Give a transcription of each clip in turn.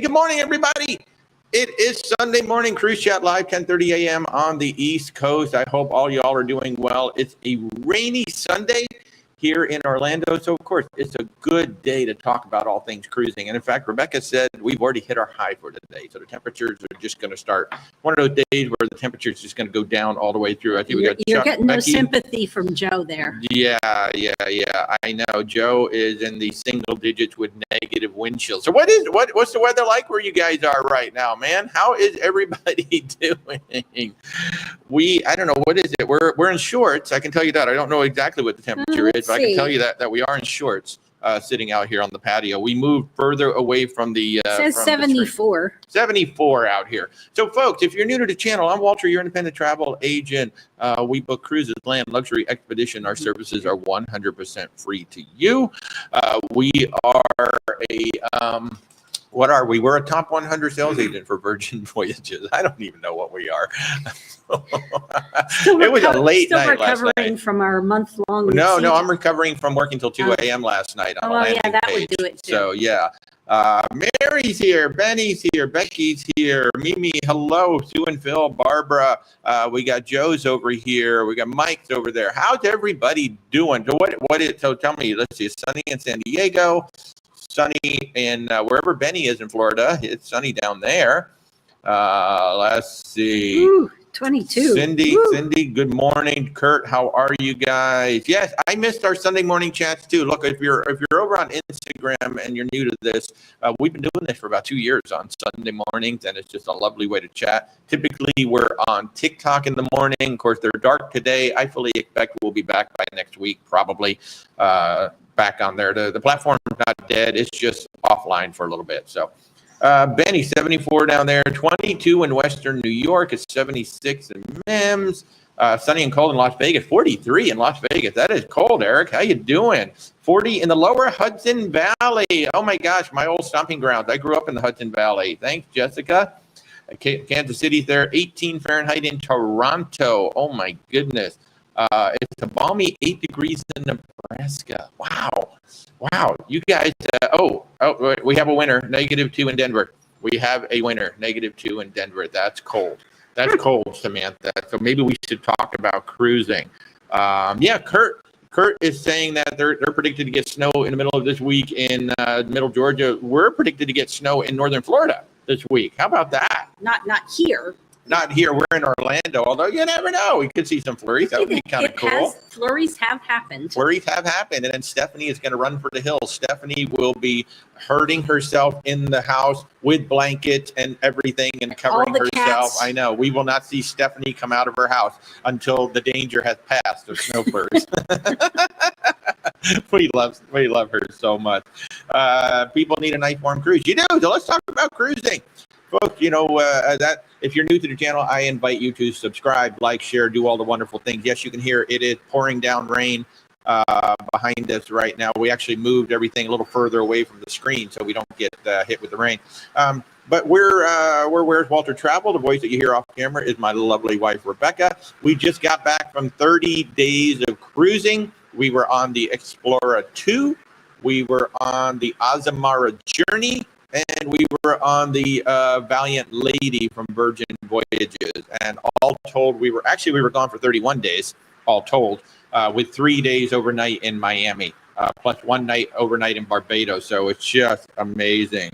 good morning, everybody. It is Sunday morning, Cruise Chat Live, 10:30 a.m. on the East Coast. I hope all y'all are doing well. It's a rainy Sunday here in Orlando, so of course, it's a good day to talk about all things cruising. And in fact, Rebecca said we've already hit our high for today, so the temperatures are just going to start one of those days where the temperature is just going to go down all the way through. I think we got You're Chuck, getting no Becky. sympathy from Joe there. Yeah. I know Joe is in the single digits with negative wind chills. So what's the weather like where you guys are right now, man? How is everybody doing? I don't know, what is it? We're in shorts. I can tell you that. I don't know exactly what the temperature is, but I can tell you that we are in shorts. Sitting out here on the patio. We moved further away from the It says 74. 74 out here. So folks, if you're new to the channel, I'm Walter, your independent travel agent. We book cruises, land, luxury, expedition. Our services are 100% free to you. We are what are we? We're a top 100 sales agent for Virgin Voyages. I don't even know what we are. It was a late night last night. Recovering from our month-long. No, I'm recovering from working till 2 a.m. last night on a landing that page. would do it too. So yeah, Mary's here, Benny's here, Becky's here, Mimi, hello, Sue and Phil, Barbara. We got Joe's over here. We got Mike's over there. How's everybody doing? So tell me. Let's see. It's sunny in San Diego. Sunny in wherever Benny is in Florida. It's sunny down there. Let's see. Ooh, 22. Cindy, good morning. Kurt, how are you guys? Yes, I missed our Sunday morning chats too. Look, if you're over on Instagram and you're new to this, we've been doing this for about 2 years on Sunday mornings, and it's just a lovely way to chat. Typically, we're on TikTok in the morning. Of course, they're dark today. I fully expect we'll be back by next week, probably. Back on there. The platform's not dead. It's just offline for a little bit. So Benny, 74 down there, 22 in Western New York. It's 76 in Mims. Sunny and cold in Las Vegas, 43 in Las Vegas. That is cold, Eric. How you doing? 40 in the lower Hudson Valley. Oh my gosh, my old stomping grounds. I grew up in the Hudson Valley. Thanks, Jessica. Kansas City's there, 18 Fahrenheit in Toronto. Oh my goodness. It's a balmy 8 degrees in Nebraska. Wow. You guys, we have a winner, -2 in Denver. We have a winner, -2 in Denver. That's cold. That's cold, Samantha. So maybe we should talk about cruising. Kurt is saying that they're predicted to get snow in the middle of this week in middle Georgia. We're predicted to get snow in northern Florida this week. How about that? Not here. Not here. We're in Orlando, although you never know. We could see some flurries. That would be kind of cool. Flurries have happened. And then Stephanie is going to run for the hills. Stephanie will be hurting herself in the house with blankets and everything and covering herself. Cats. I know. We will not see Stephanie come out of her house until the danger has passed of snow flurries. We love her so much. People need a nice warm cruise. You do. So let's talk about cruising. Folks, that if you're new to the channel, I invite you to subscribe, like, share, do all the wonderful things. Yes, you can hear it is pouring down rain behind us right now. We actually moved everything a little further away from the screen so we don't get hit with the rain. But we're Where's Walter Travel. The voice that you hear off camera is my lovely wife, Rebecca. We just got back from 30 days of cruising. We were on the Explora 2. We were on the Azamara Journey. And we were on the Valiant Lady from Virgin Voyages. And all told, we were gone for 31 days, all told, with 3 days overnight in Miami, plus 1 night overnight in Barbados. So it's just amazing.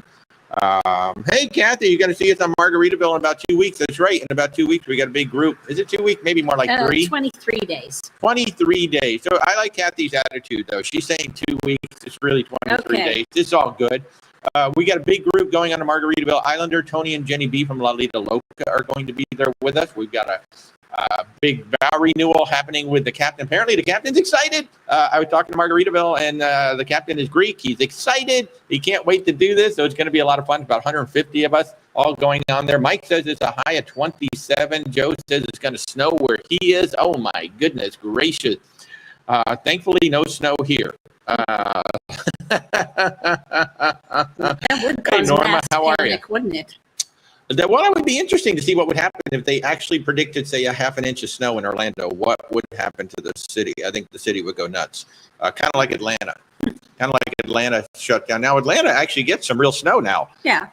Hey, Kathy, you got to see us on Margaritaville in about 2 weeks. That's right. In about 2 weeks, we got a big group. Is it 2 weeks? Maybe more like 3? 23 days. 23 days. So I like Kathy's attitude, though. She's saying 2 weeks. It's really 23 days. It's all good. We got a big group going on to Margaritaville. Islander, Tony and Jenny B from Lido, Loca are going to be there with us. We've got a big vow renewal happening with the captain. Apparently, the captain's excited. I was talking to Margaritaville, and the captain is Greek. He's excited. He can't wait to do this. So it's going to be a lot of fun. About 150 of us all going on there. Mike says it's a high of 27. Joe says it's going to snow where he is. Oh, my goodness gracious. Thankfully, no snow here. That would cause Norma, how are you? Wouldn't it? It would be interesting to see what would happen if they actually predicted, say, a half an inch of snow in Orlando. What would happen to the city? I think the city would go nuts, kind of like Atlanta. kind of like Atlanta shut down. Now, Atlanta actually gets some real snow now. Yeah.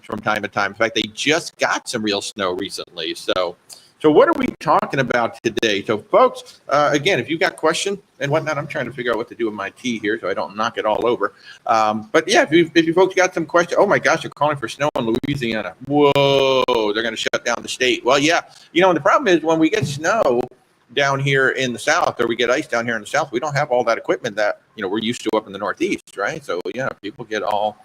From time to time. In fact, they just got some real snow recently. So what are we talking about today? So, folks, again, if you've got questions and whatnot, I'm trying to figure out what to do with my tea here so I don't knock it all over. But yeah, if you folks got some questions, oh my gosh, they're calling for snow in Louisiana. Whoa, they're going to shut down the state. Well, yeah, and the problem is when we get snow down here in the South, or we get ice down here in the South, we don't have all that equipment that we're used to up in the Northeast, right? So yeah, people get all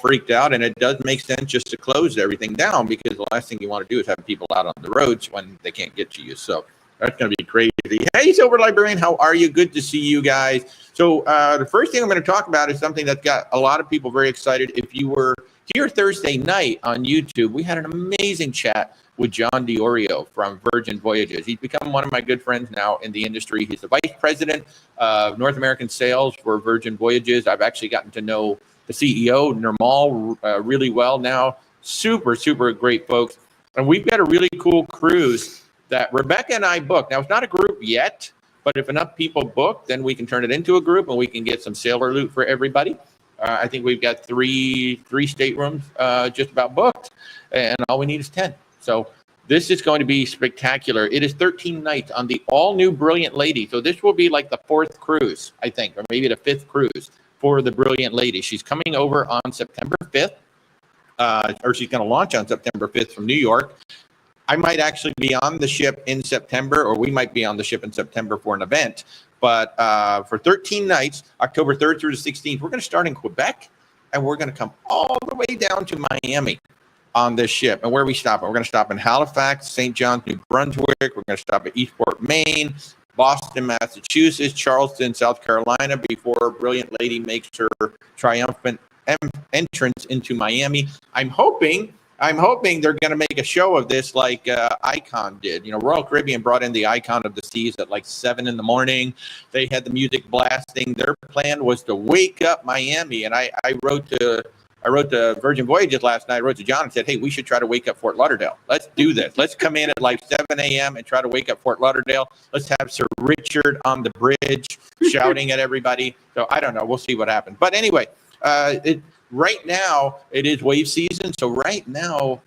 freaked out, and it does make sense just to close everything down, because the last thing you want to do is have people out on the roads when they can't get to you. So that's going to be crazy. Hey, Silver Librarian, how are you? Good to see you guys. So the first thing I'm going to talk about is something that got a lot of people very excited. If you were here Thursday night on YouTube, we had an amazing chat with John DiOrio from Virgin Voyages. He's become one of my good friends now in the industry. He's the vice president of North American sales for Virgin Voyages. I've actually gotten to know the CEO, Nirmal, really well now. Super, super great folks. And we've got a really cool cruise that Rebecca and I booked. Now, it's not a group yet, but if enough people book, then we can turn it into a group and we can get some sailor loot for everybody. I think we've got three staterooms just about booked, and all we need is 10. So this is going to be spectacular. It is 13 nights on the all-new Brilliant Lady. So this will be like the 4th cruise, I think, or maybe the 5th cruise for the Brilliant Lady. She's coming over on September 5th, or she's going to launch on September 5th from New York. I might actually be on the ship in September, or we might be on the ship in September for an event. But for 13 nights, October 3rd through the 16th, we're going to start in Quebec, and we're going to come all the way down to Miami on this ship. And where are we stopping? We're going to stop in Halifax, St. John's, New Brunswick. We're going to stop at Eastport, Maine, Boston, Massachusetts, Charleston, South Carolina, before Brilliant Lady makes her triumphant entrance into Miami. I'm hoping they're going to make a show of this like Icon did. Royal Caribbean brought in the Icon of the Seas at like 7 in the morning. They had the music blasting. Their plan was to wake up Miami. And I wrote to Virgin Voyages last night. I wrote to John and said, hey, we should try to wake up Fort Lauderdale. Let's do this. Let's come in at like 7 a.m. and try to wake up Fort Lauderdale. Let's have Sir Richard on the bridge shouting at everybody. So I don't know. We'll see what happens. But anyway, right now it is wave season. So right now,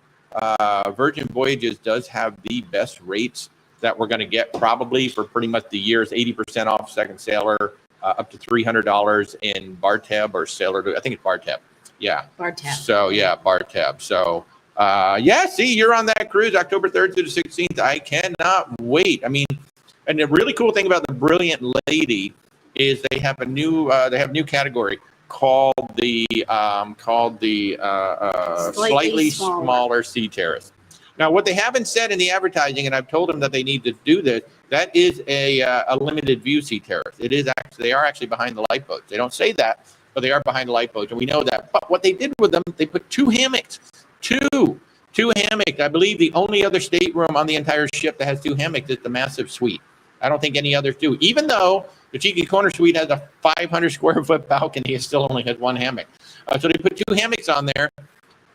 Virgin Voyages does have the best rates that we're going to get probably for pretty much the year's 80% off Second Sailor, up to $300 in bar tab or sailor. I think it's bar tab. Yeah. Bar tab. So, yeah, bar tab. So, yeah, see, you're on that cruise October 3rd through the 16th. I cannot wait. I mean, and the really cool thing about the Brilliant Lady is they have a new category called the slightly smaller sea terrace. Now, what they haven't said in the advertising, and I've told them that they need to do this, that is a limited view sea terrace. It is actually, they are actually behind the lifeboats. They don't say that, but they are behind the lifeboats, and we know that. But what they did with them, they put 2 hammocks. Two hammocks. I believe the only other stateroom on the entire ship that has 2 hammocks is the massive suite. I don't think any others do. Even though the Cheeky Corner Suite has a 500 square foot balcony, it still only has 1 hammock. So they put 2 hammocks on there.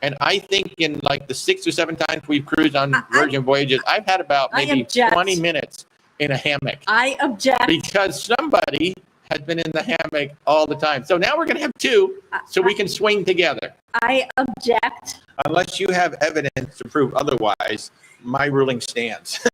And I think in like the 6 or 7 times we've cruised on Virgin Voyages, I've had about maybe 20 minutes in a hammock. I object. Because somebody has been in the hammock all the time. So now we're going to have 2 so we can swing together. I object. Unless you have evidence to prove otherwise, my ruling stands.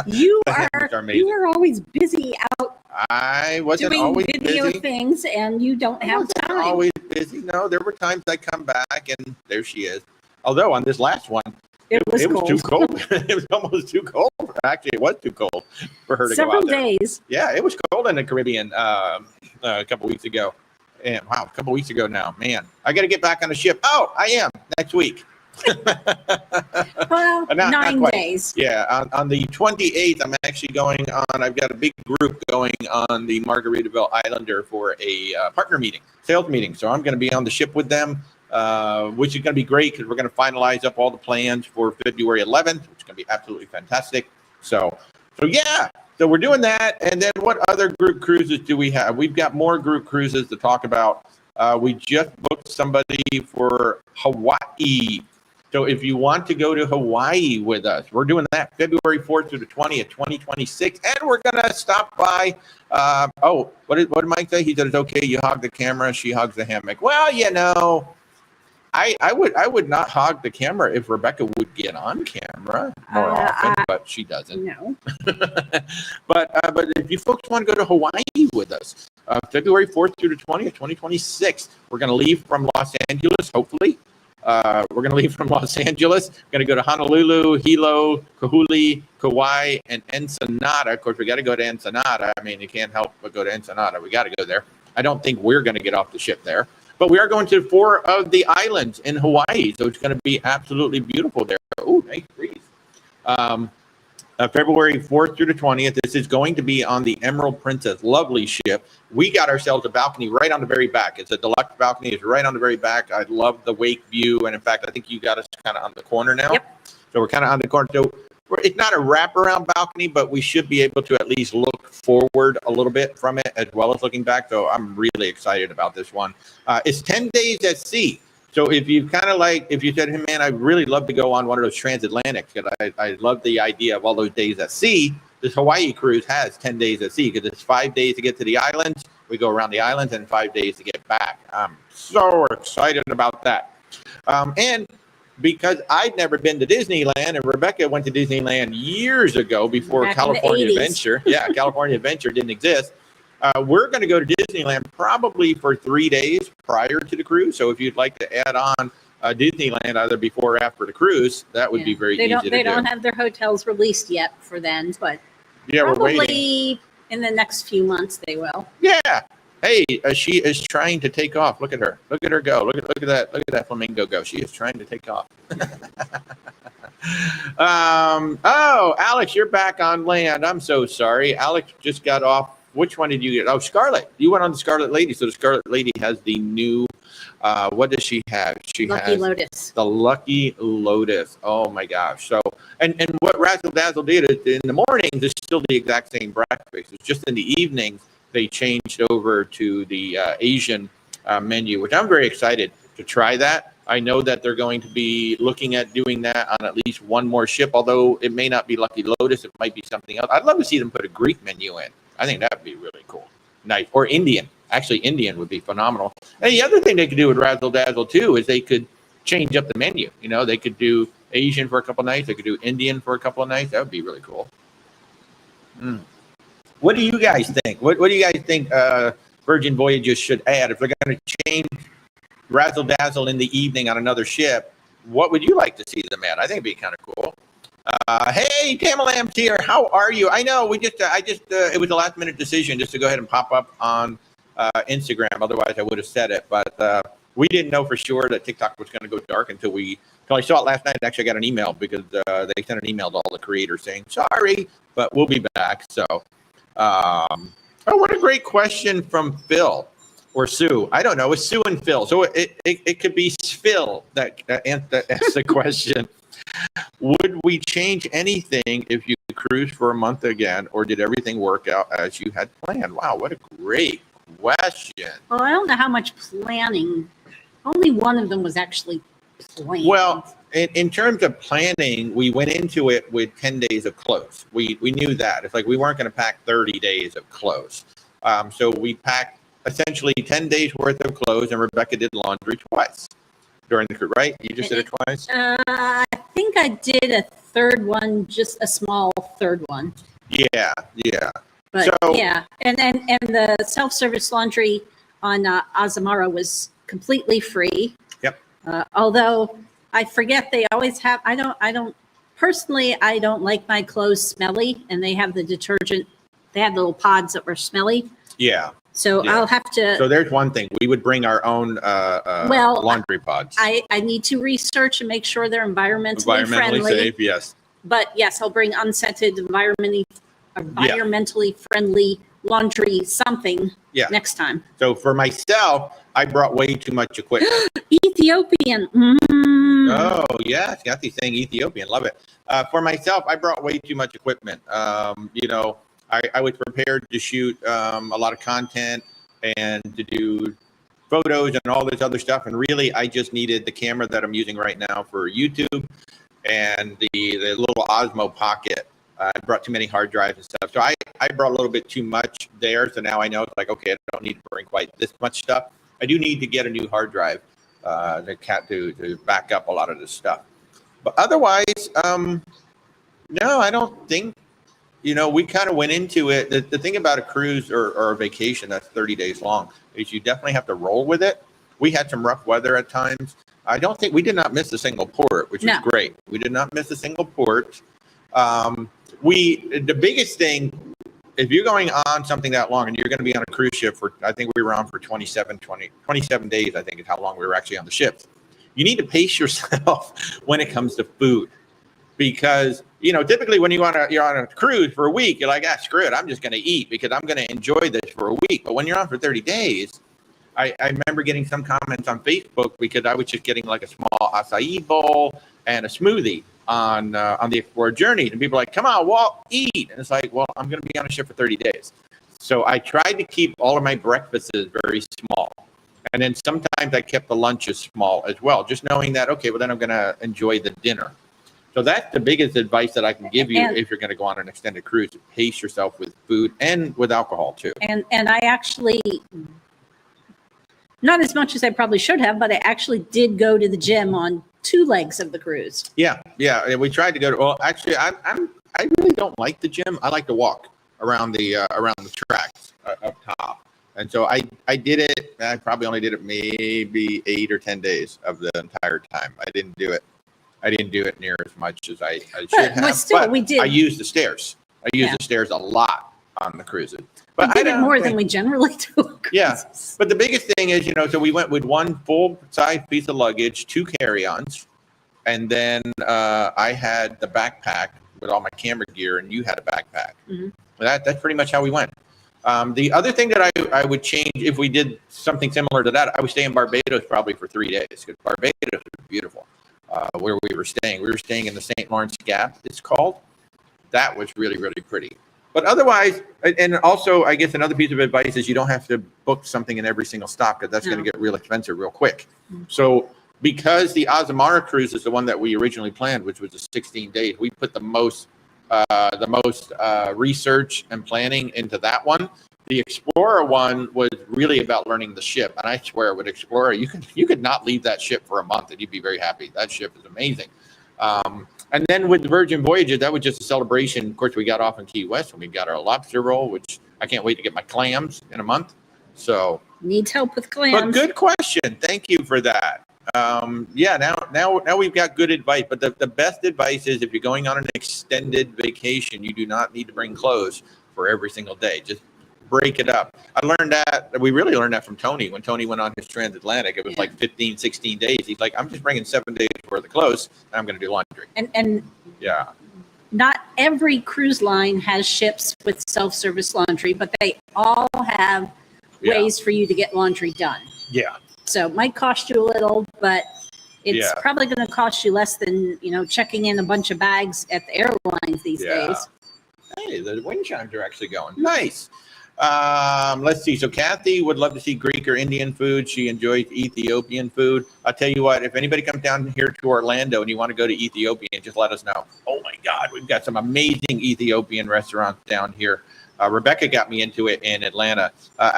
You are always busy out. I wasn't doing always video busy. Things, and you don't have time. Always busy. No, there were times I come back and there she is. Although on this last one, it was too cold. It was almost too cold. Actually, it was too cold for her to go out there. Several days. Yeah, it was cold in the Caribbean a couple weeks ago. And wow, a couple weeks ago now, man, I got to get back on the ship. Oh, I am next week. Well, not 9 quite. days. Yeah, on the 28th, I'm actually going on. I've got a big group going on the Margaritaville Islander for a partner meeting, sales meeting. So I'm going to be on the ship with them, which is going to be great because we're going to finalize up all the plans for February 11th, which is going to be absolutely fantastic. So yeah. So we're doing that. And then what other group cruises do we have? We've got more group cruises to talk about. We just booked somebody for Hawaii. So if you want to go to Hawaii with us, we're doing that February 4th through the 20th, 2026. And we're going to stop by. What did Mike say? He said, it's okay. You hog the camera. She hogs the hammock. Well, I would not hog the camera if Rebecca would get on camera more often, but she doesn't. No. But if you folks want to go to Hawaii with us, February 4th through the 20th, 2026, we're going to leave from Los Angeles, hopefully. We're going to leave from Los Angeles. We're going to go to Honolulu, Hilo, Kahului, Kauai, and Ensenada. Of course, we got to go to Ensenada. I mean, you can't help but go to Ensenada. We got to go there. I don't think we're going to get off the ship there. But we are going to 4 of the islands in Hawaii, so it's going to be absolutely beautiful there. Oh, nice breeze. February 4th through the 20th. This is going to be on the Emerald Princess. Lovely ship. We got ourselves a balcony right on the very back. It's a deluxe balcony. It's right on the very back. I love the wake view. And in fact, I think you got us kind of on the corner now. Yep. So we're kind of on the corner. So it's not a wraparound balcony, but we should be able to at least look forward a little bit from it as well as looking back. So I'm really excited about this one. It's 10 days at sea. So if you if you said, hey, man, I'd really love to go on one of those transatlantics, because I love the idea of all those days at sea. This Hawaii cruise has 10 days at sea because it's 5 days to get to the islands. We go around the islands and 5 days to get back. I'm so excited about that. And because I'd never been to Disneyland, and Rebecca went to Disneyland years ago before Back California in the 80s. Adventure. Yeah, California Adventure didn't exist. We're going to go to Disneyland probably for 3 days prior to the cruise. So if you'd like to add on Disneyland either before or after the cruise, that would be very easy to do. They don't have their hotels released yet for then, but Yeah, we're waiting. probably in the next few months they will. Yeah. Hey, she is trying to take off. Look at her. Look at her go. Look at that. Look at that flamingo go. She is trying to take off. Alex, you're back on land. I'm so sorry. Alex just got off. Which one did you get? Oh, Scarlet. You went on the Scarlet Lady. So the Scarlet Lady has the new, what does she have? She Lucky has Lotus. the Lucky Lotus. Oh my gosh. So, and what Razzle Dazzle did is in the mornings, it's still the exact same breakfast. It's just in the evenings, they changed over to the Asian menu, which I'm very excited to try that. I know that they're going to be looking at doing that on at least one more ship, although it may not be Lucky Lotus. It might be something else. I'd love to see them put a Greek menu in. I think that would be really cool. Nice. Or Indian. Actually, Indian would be phenomenal. And the other thing they could do with Razzle Dazzle, too, is they could change up the menu. You know, they could do Asian for a couple of nights. They could do Indian for a couple of nights. That would be really cool. What do you guys think? What do you guys think Virgin Voyages should add? If they're going to change Razzle Dazzle in the evening on another ship, what would you like to see them add? I think it'd be kind of cool. Hey, Tamalam's here. How are you? I know it was a last minute decision just to go ahead and pop up on Instagram. Otherwise, I would have said it. But we didn't know for sure that TikTok was going to go dark until I saw it last night. Actually, I got an email because they sent an email to all the creators saying, sorry, but we'll be back. So, what a great question from Phil or Sue. I don't know. It's Sue and Phil. So it could be Phil that asks the question. Would we change anything if you cruise for a month again, or did everything work out as you had planned? Wow, what a great question. Well, I don't know how much planning. Only one of them was actually planned. Well, in terms of planning, we went into it with 10 days of clothes. We knew that. It's like we weren't going to pack 30 days of clothes. So we packed essentially 10 days worth of clothes, and Rebecca did laundry twice during the cruise, right? You just did it twice? I think I did a third one, just a small third one. Yeah. But So- yeah, and the self-service laundry on Azamara was completely free. Yep. Although I forget they always have. I don't personally. I don't like my clothes smelly, and they have the detergent. They had little pods that were smelly. Yeah. So Yeah. I'll have to. So there's one thing. We would bring our own laundry pods. I need to research and make sure they're environmentally friendly. safe, yes. But yes, I'll bring unscented, environmentally friendly laundry something next time. So for myself, I brought way too much equipment. Ethiopian. Oh, yes. Got saying Ethiopian. Love it. For myself, I brought way too much equipment. I was prepared to shoot a lot of content and to do photos and all this other stuff. And really, I just needed the camera that I'm using right now for YouTube and the little Osmo Pocket. I brought too many hard drives and stuff. So I brought a little bit too much there. So now I know it's like, okay, I don't need to bring quite this much stuff. I do need to get a new hard drive to back up a lot of this stuff. But otherwise, no, I don't think, we kind of went into it. The thing about a cruise or a vacation that's 30 days long is you definitely have to roll with it. We had some rough weather at times. I don't think we did not miss a single port, which is great. We did not miss a single port. The biggest thing, if you're going on something that long and you're going to be on a cruise ship for, I think we were on for 27 days, I think is how long we were actually on the ship. You need to pace yourself when it comes to food, because, typically when you're on a cruise for a week, you're like, screw it. I'm just going to eat because I'm going to enjoy this for a week. But when you're on for 30 days, I remember getting some comments on Facebook because I was just getting like a small acai bowl and a smoothie on the Explora Journeys, and people are like, come on, Walt, eat. And it's like, well, I'm going to be on a ship for 30 days. So I tried to keep all of my breakfasts very small. And then sometimes I kept the lunches small as well, just knowing that, okay, well, then I'm going to enjoy the dinner. So that's the biggest advice that I can give you if you're going to go on an extended cruise. Pace yourself with food and with alcohol too. And I actually, not as much as I probably should have, but I actually did go to the gym on 2 legs of the cruise. Yeah. We tried to go to. Well, actually, I really don't like the gym. I like to walk around the tracks up top, and so I did it. I probably only did it maybe 8 or 10 days of the entire time. I didn't do it near as much as I should have. But still, we did. I used the stairs. I used the stairs a lot on the cruises. But we did it more than we generally do. Yeah, but the biggest thing is, so we went with 1 full-size piece of luggage, 2 carry-ons, and then I had the backpack with all my camera gear, and you had a backpack. Mm-hmm. That's pretty much how we went. The other thing that I would change if we did something similar to that, I would stay in Barbados probably for 3 days, because Barbados was beautiful. Where we were staying in the St. Lawrence Gap, it's called. That was really, really pretty. But otherwise, and also, I guess another piece of advice is you don't have to book something in every single stop, because that's going to get real expensive real quick. Mm-hmm. So because the Azamara cruise is the one that we originally planned, which was 16 days, we put the most research and planning into that one. The Explorer one was really about learning the ship. And I swear with Explorer, you could not leave that ship for a month and you'd be very happy. That ship is amazing. And then with the Virgin Voyages, that was just a celebration. Of course, we got off in Key West and we got our lobster roll, which I can't wait to get my clams in a month. So needs help with clams. But good question. Thank you for that. Now we've got good advice. But the best advice is if you're going on an extended vacation, you do not need to bring clothes for every single day. Just break it up. We really learned that from Tony. When Tony went on his transatlantic, it was like 15, 16 days. He's like, I'm just bringing 7 days worth of clothes and I'm going to do laundry. And not every cruise line has ships with self-service laundry, but they all have ways for you to get laundry done. Yeah. So it might cost you a little, but it's probably going to cost you less than, checking in a bunch of bags at the airlines these days. Hey, the wind chimes are actually going. Nice. Let's see. So Kathy would love to see Greek or Indian food. She enjoys Ethiopian food. I'll tell you what, if anybody comes down here to Orlando and you want to go to Ethiopia, just let us know. Oh my God, we've got some amazing Ethiopian restaurants down here. Rebecca got me into it in Atlanta.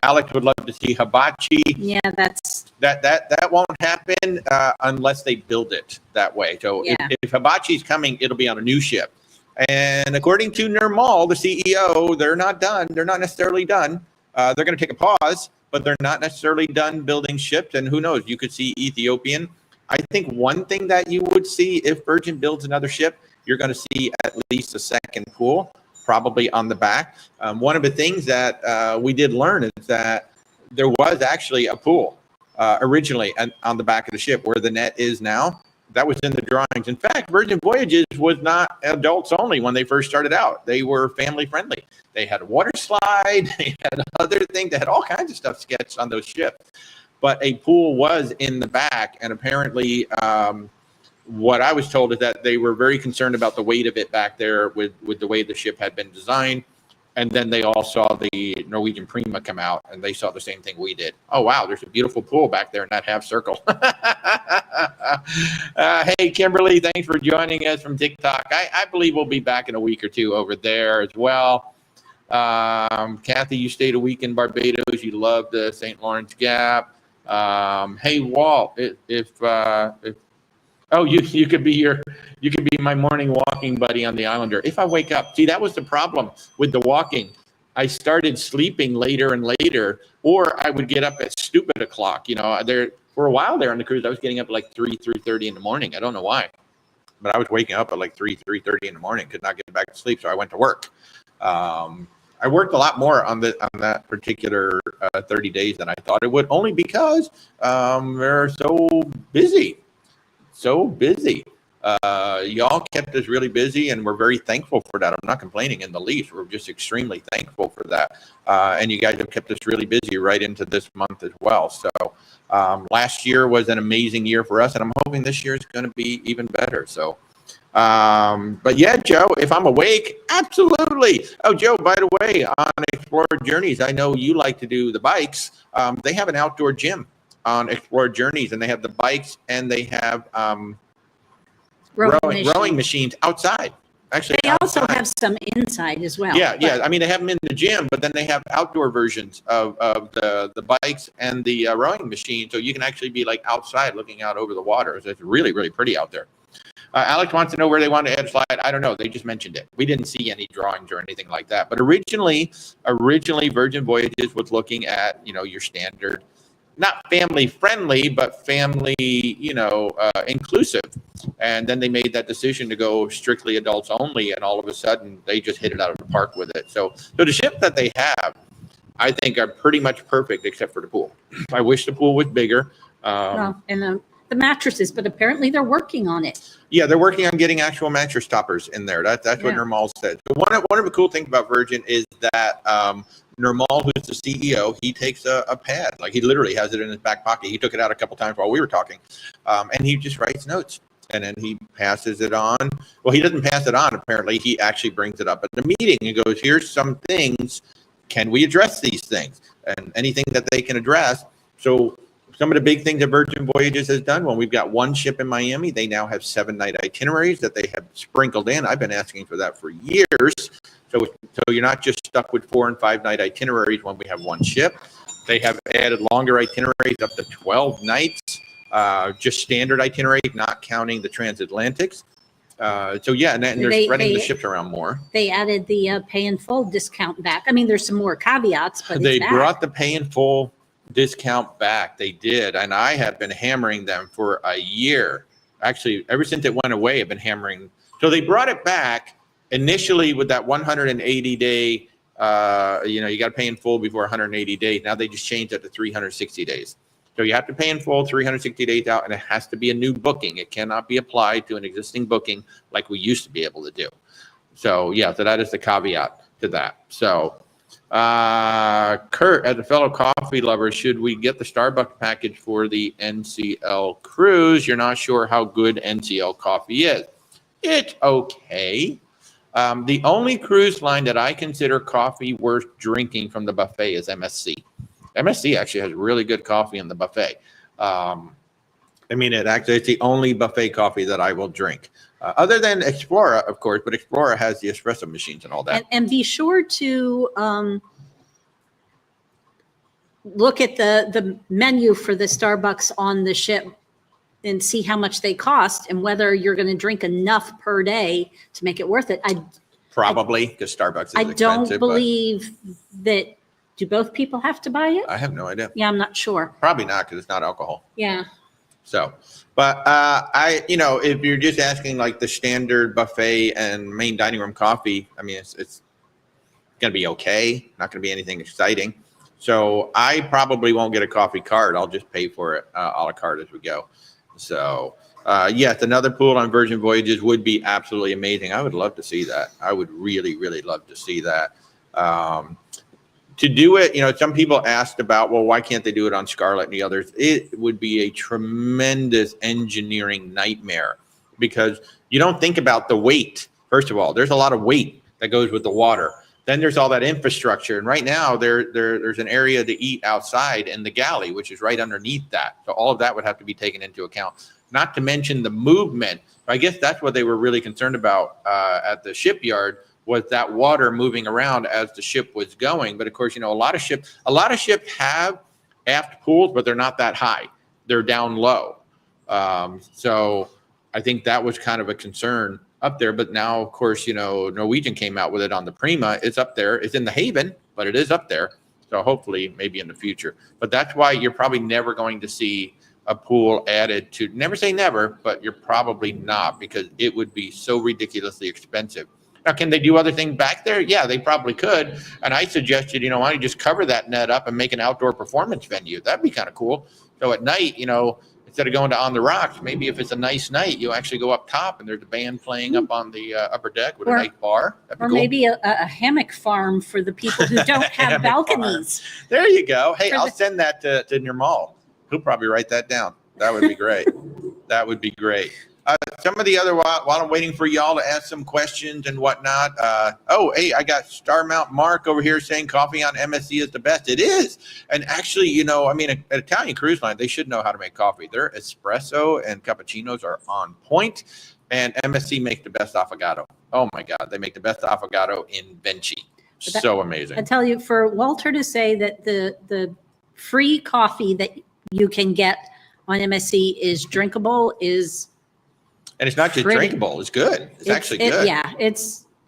Alex would love to see hibachi. Yeah, that won't happen unless they build it that way. So if hibachi's coming, it'll be on a new ship. And according to Nirmal, the CEO, they're not done. They're not necessarily done. They're going to take a pause, but they're not necessarily done building ships. And who knows? You could see Ethiopian. I think one thing that you would see if Virgin builds another ship, you're going to see at least a second pool, probably on the back. One of the things that we did learn is that there was actually a pool originally on the back of the ship where the net is now. That was in the drawings. In fact, Virgin Voyages was not adults only when they first started out. They were family friendly. They had a water slide. They had other things. They had all kinds of stuff sketched on those ships. But a pool was in the back. And apparently, what I was told is that they were very concerned about the weight of it back there with the way the ship had been designed. And then they all saw the Norwegian Prima come out, and they saw the same thing we did. Oh, wow, there's a beautiful pool back there in that half circle. Hey, Kimberly, thanks for joining us from TikTok. I believe we'll be back in a week or two over there as well. Kathy, you stayed a week in Barbados. You loved the St. Lawrence Gap. Hey, Walt, you could be my morning walking buddy on the Islander if I wake up. See, that was the problem with the walking. I started sleeping later and later, or I would get up at stupid o'clock. There for a while there on the cruise, I was getting up at like 3:30 in the morning. I don't know why, but I was waking up at like 3:30 in the morning. Could not get back to sleep, so I went to work. I worked a lot more on that particular 30 days than I thought it would, only because they're so busy. Y'all kept us really busy, and we're very thankful for that. I'm not complaining in the least. We're just extremely thankful for that. And you guys have kept us really busy right into this month as well. So last year was an amazing year for us, and I'm hoping this year is going to be even better. So, but yeah, Joe, if I'm awake, absolutely. Oh, Joe, by the way, on Explora Journeys, I know you like to do the bikes. They have an outdoor gym on Explora Journeys, and they have the bikes, and they have rowing machines outside. Actually, they also have some inside as well. Yeah. I mean, they have them in the gym, but then they have outdoor versions of the bikes and the rowing machine, so you can actually be like outside looking out over the water. So it's really, really pretty out there. Alex wants to know where they want to add slide. I don't know. They just mentioned it. We didn't see any drawings or anything like that. But originally, Virgin Voyages was looking at your standard, not family friendly, but family, inclusive. And then they made that decision to go strictly adults only. And all of a sudden they just hit it out of the park with it. So the ships that they have, I think, are pretty much perfect except for the pool. I wish the pool was bigger. And the mattresses, but apparently they're working on it. Yeah, they're working on getting actual mattress toppers in there. That's what Nirmal said. So one of the cool things about Virgin is that Nirmal, who's the CEO, he takes a pad. Like, he literally has it in his back pocket. He took it out a couple times while we were talking. And he just writes notes. And then he passes it on. Well, he doesn't pass it on, apparently. He actually brings it up at the meeting and goes, here's some things. Can we address these things? And anything that they can address. So some of the big things that Virgin Voyages has done, when we've got one ship in Miami, they now have 7-night itineraries that they have sprinkled in. I've been asking for that for years. So you're not just stuck with 4 and 5 night itineraries when we have one ship. They have added longer itineraries up to 12 nights, just standard itineraries, not counting the transatlantics. And they're spreading the ships around more. They added the pay in full discount back. I mean, there's some more caveats, but they brought the pay in full discount back. They did, and I have been hammering them for a year. Actually, ever since it went away, I've been hammering. So they brought it back initially with that 180 day. You got to pay in full before 180 days. Now they just changed that to 360 days. So you have to pay in full 360 days out, and it has to be a new booking. It cannot be applied to an existing booking like we used to be able to do. So that is the caveat to that. So Kurt, as a fellow coffee lover, should we get the Starbucks package for the NCL cruise? You're not sure how good NCL coffee is. It's okay. The only cruise line that I consider coffee worth drinking from the buffet is MSC. MSC actually has really good coffee in the buffet. It's the only buffet coffee that I will drink. Other than Explora, of course, but Explora has the espresso machines and all that. And be sure to look at the menu for the Starbucks on the ship and see how much they cost and whether you're going to drink enough per day to make it worth it. Probably, because Starbucks is expensive. I don't believe that. Do both people have to buy it? I have no idea. Yeah, I'm not sure. Probably not, because it's not alcohol. Yeah. So, but if you're just asking like the standard buffet and main dining room coffee, it's going to be okay. Not going to be anything exciting. So I probably won't get a coffee card. I'll just pay for it a la carte as we go. So, yes, another pool on Virgin Voyages would be absolutely amazing. I would love to see that. I would really, really love to see that. To do it, some people asked about, well, why can't they do it on Scarlet and the others? It would be a tremendous engineering nightmare because you don't think about the weight. First of all, there's a lot of weight that goes with the water. Then there's all that infrastructure. And right now there's an area to eat outside in the galley, which is right underneath that. So all of that would have to be taken into account, not to mention the movement. I guess that's what they were really concerned about at the shipyard, was that water moving around as the ship was going. But of course, a lot of ships have aft pools, but they're not that high. They're down low. So I think that was kind of a concern up there. But now, of course, Norwegian came out with it on the Prima. It's up there. It's in the Haven, but it is up there. So hopefully maybe in the future. But that's why you're probably never going to see a pool added to, never say never, but you're probably not, because it would be so ridiculously expensive. Now, can they do other things back there? Yeah, they probably could. And I suggested, why don't you just cover that net up and make an outdoor performance venue? That'd be kind of cool. So at night, instead of going to On the Rocks, maybe if it's a nice night, you actually go up top and there's a band playing up on the upper deck with a nice bar. That'd be cool. Maybe a hammock farm for the people who don't have balconies. Farm. There you go. Hey, I'll send that to Nirmal. He'll probably write that down. That would be great. That would be great. Some of the other, while I'm waiting for y'all to ask some questions and whatnot. Hey, I got Starmount Mark over here saying coffee on MSC is the best. It is. And actually, an Italian cruise line, they should know how to make coffee. Their espresso and cappuccinos are on point. And MSC makes the best affogato. Oh my God, they make the best affogato in Vinci. So amazing. I tell you, for Walter to say that the free coffee that you can get on MSC is drinkable is... And it's not just drinkable; it's good. It's actually good.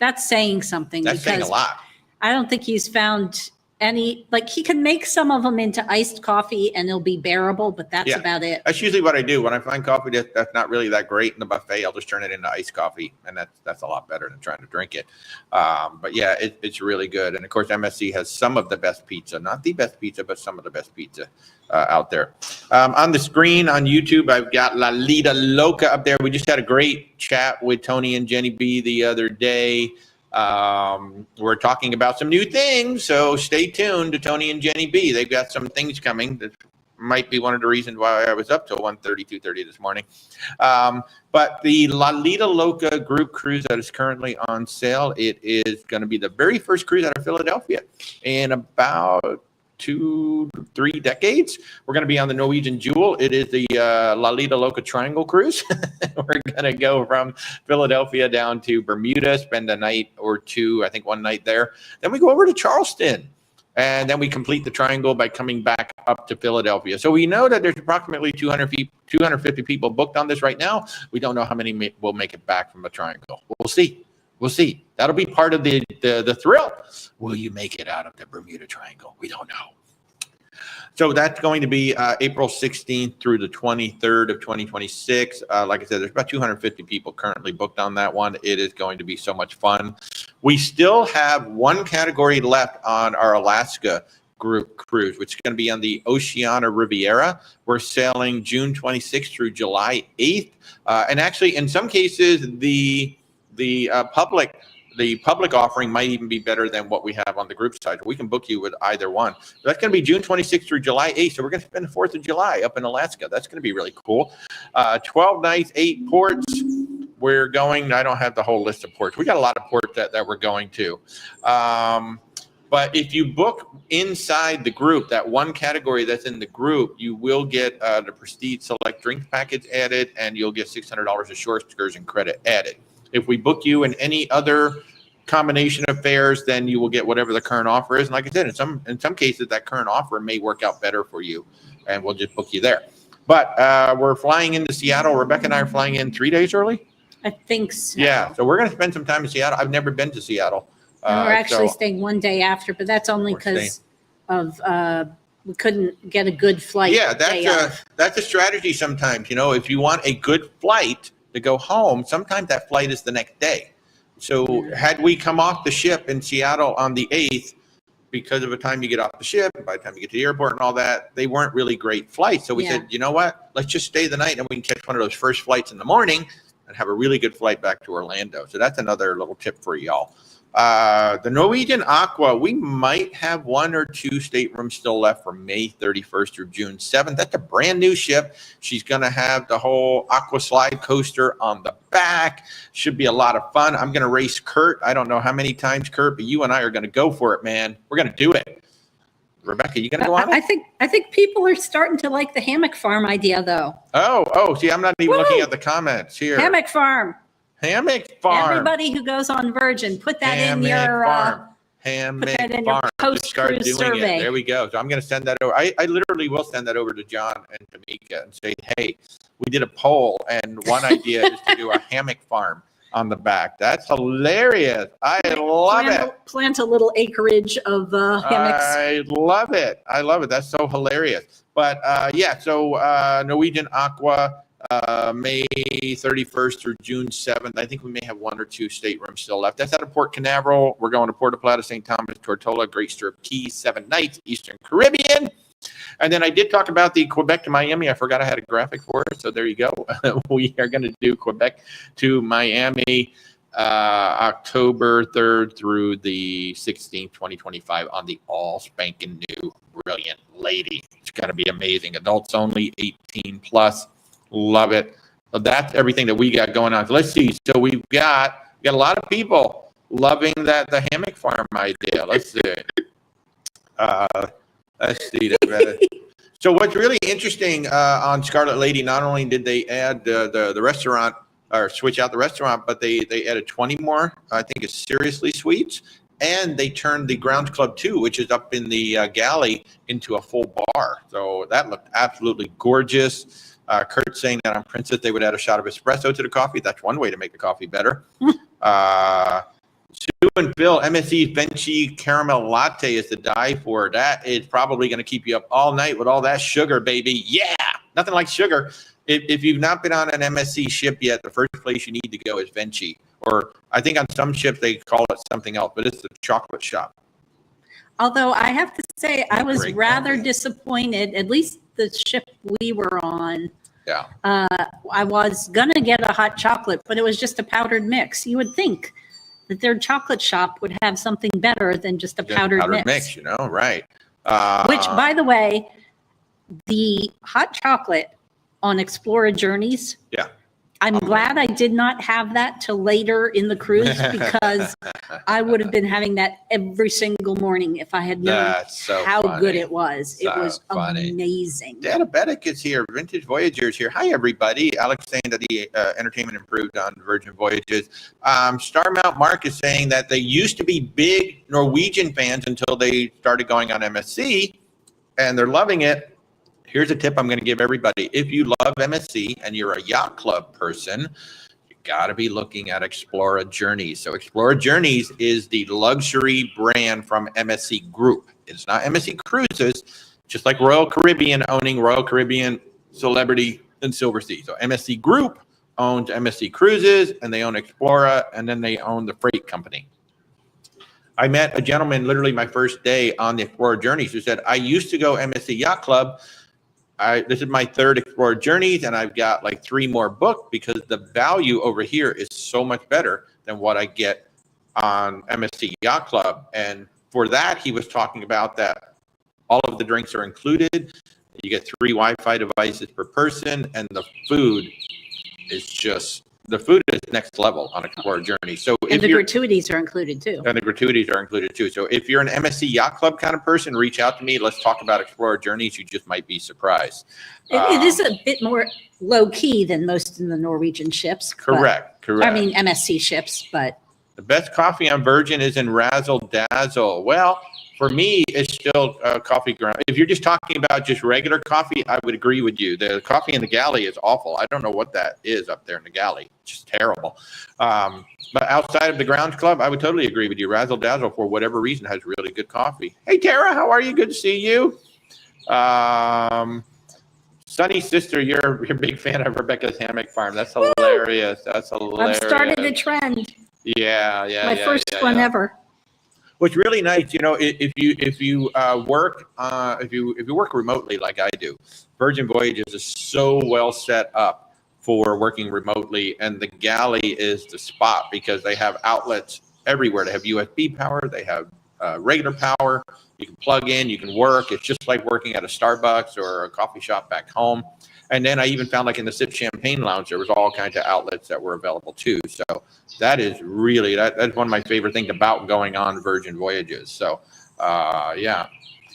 That's saying something. That's saying a lot. I don't think he's found any, he can make some of them into iced coffee and it'll be bearable, but that's about it. That's usually what I do when I find coffee that's not really that great in the buffet. I'll just turn it into iced coffee, and that's a lot better than trying to drink it. But yeah, it's really good. And of course, MSC has some of the best pizza, not the best pizza, but some of the best pizza out there. On the screen on YouTube, I've got Lido Loca up there. We just had a great chat with Tony and Jenny B the other day. We're talking about some new things, so stay tuned to Tony and Jenny B. They've got some things coming that might be one of the reasons why I was up till 1:30, 2:30 this morning. But the Lido Loca group cruise that is currently on sale, it is going to be the very first cruise out of Philadelphia in about 2-3 decades. We're going to be on the Norwegian Jewel. It is the Lido Loca Triangle Cruise. We're going to go from Philadelphia down to Bermuda, spend a night or two, I think one night there. Then we go over to Charleston, and then we complete the triangle by coming back up to Philadelphia. So we know that there's approximately 250 people booked on this right now. We don't know how many will make it back from the triangle. We'll see. We'll see. That'll be part of the thrill. Will you make it out of the Bermuda Triangle? We don't know. So that's going to be April 16th through the 23rd of 2026. Like I said, there's about 250 people currently booked on that one. It is going to be so much fun. We still have one category left on our Alaska group cruise, which is going to be on the Oceana Riviera. We're sailing June 26th through July 8th. And actually, in some cases, the public offering might even be better than what we have on the group side. We can book you with either one. So that's going to be June 26th through July 8th. So we're going to spend the 4th of July up in Alaska. That's going to be really cool. 12 nights, 8 ports. We're going, I don't have the whole list of ports. We got a lot of ports that we're going to. But if you book inside the group, that one category that's in the group, you will get the Prestige Select Drink package added, and you'll get $600 of shore excursion credit added. If we book you in any other combination of fares, then you will get whatever the current offer is. And like I said, in some cases, that current offer may work out better for you, and we'll just book you there. But we're flying into Seattle. Rebecca and I are flying in 3 days early. I think so. Yeah, so we're going to spend some time in Seattle. I've never been to Seattle. We're actually staying one day after, but that's only because of we couldn't get a good flight. Yeah, that's a strategy sometimes. If you want a good flight to go home, sometimes that flight is the next day. So had we come off the ship in Seattle on the 8th, because of the time you get off the ship, by the time you get to the airport and all that, they weren't really great flights. So we said, you know what, let's just stay the night and we can catch one of those first flights in the morning and have a really good flight back to Orlando. So that's another little tip for y'all. The Norwegian Aqua, we might have 1 or 2 staterooms still left for May 31st through June 7th. That's a brand new ship. She's going to have the whole Aqua slide coaster on the back. Should be a lot of fun. I'm going to race Kurt. I don't know how many times, Kurt, but you and I are going to go for it, man. We're going to do it. Rebecca, you going to go on it? I think people are starting to like the hammock farm idea, though. Oh, see, I'm not even looking at the comments here. Hammock farm. Hammock farm. Everybody who goes on Virgin, put that in your post-cruise survey. There we go. So I'm going to send that over. I literally will send that over to John and Tamika and say, hey, we did a poll, and one idea is to do a hammock farm on the back. That's hilarious. I love it. Plant a little acreage of hammocks. I love it. That's so hilarious. But so Norwegian Aqua, May 31st through June 7th. I think we may have 1 or 2 staterooms still left. That's out of Port Canaveral. We're going to Puerto Plata, St. Thomas, Tortola, Great Stirrup Keys, 7 nights, Eastern Caribbean. And then I did talk about the Quebec to Miami. I forgot I had a graphic for it. So there you go. We are going to do Quebec to Miami October 3rd through the 16th, 2025 on the all spanking new brilliant Lady. It's going to be amazing. Adults only, 18 plus. Love it. So that's everything that we got going on. So let's see. So we've got a lot of people loving the hammock farm idea. Let's see. Let's see. So what's really interesting on Scarlet Lady, not only did they add the restaurant or switch out the restaurant, but they added 20 more, I think it's Seriously Suites, and they turned the Grounds Club 2, which is up in the galley, into a full bar. So that looked absolutely gorgeous. Kurt saying that on Princess they would add a shot of espresso to the coffee. That's one way to make the coffee better. Sue and Phil, MSC Venti Caramel Latte is to die for. That is probably going to keep you up all night with all that sugar, baby. Yeah, nothing like sugar. If you've not been on an MSC ship yet, the first place you need to go is Venti. Or I think on some ships they call it something else, but it's the chocolate shop. Although I have to say I was rather disappointed, at least the ship we were on. Yeah. I was going to get a hot chocolate, but it was just a powdered mix. You would think that their chocolate shop would have something better than just a powdered mix. Right. Which, by the way, the hot chocolate on Explora Journeys. Yeah. I'm glad I did not have that till later in the cruise because I would have been having that every single morning if I had known how good it was. It was amazing. Diabetic is here. Vintage Voyagers here. Hi, everybody. Alex saying that the entertainment improved on Virgin Voyages. Starmount Mark is saying that they used to be big Norwegian fans until they started going on MSC, and they're loving it. Here's a tip I'm going to give everybody. If you love MSC and you're a yacht club person, you got to be looking at Explora Journeys. So Explora Journeys is the luxury brand from MSC Group. It's not MSC Cruises, just like Royal Caribbean owning Royal Caribbean, Celebrity, and Silversea. So MSC Group owns MSC Cruises, and they own Explora, and then they own the freight company. I met a gentleman literally my first day on the Explora Journeys who said, I used to go MSC Yacht Club. This is my third Explora Journeys, and I've got like 3 more booked because the value over here is so much better than what I get on MSC Yacht Club. And for that, he was talking about that all of the drinks are included. You get 3 Wi-Fi devices per person, and the food is next level on Explora Journey. So and the gratuities are included too. And the gratuities are included too. So if you're an MSC Yacht Club kind of person, reach out to me. Let's talk about Explora Journeys. You just might be surprised. It is a bit more low key than most of the Norwegian ships. Correct. I mean MSC ships, but the best coffee on Virgin is in Razzle Dazzle. Well, for me, it's still coffee ground. If you're just talking about just regular coffee, I would agree with you. The coffee in the galley is awful. I don't know what that is up there in the galley. It's just terrible. But outside of the Grounds Club, I would totally agree with you. Razzle Dazzle, for whatever reason, has really good coffee. Hey, Tara, how are you? Good to see you. Sunny sister, you're a big fan of Rebecca's Hammock Farm. That's hilarious. That's hilarious. I've started a trend. Yeah. My first one ever. What's really nice, if you work remotely like I do, Virgin Voyages is so well set up for working remotely, and the galley is the spot because they have outlets everywhere. They have USB power. They have regular power. You can plug in, you can work. It's just like working at a Starbucks or a coffee shop back home. And then I even found like in the Sip Champagne Lounge, there was all kinds of outlets that were available too. So that is really, that's one of my favorite things about going on Virgin Voyages. So yeah.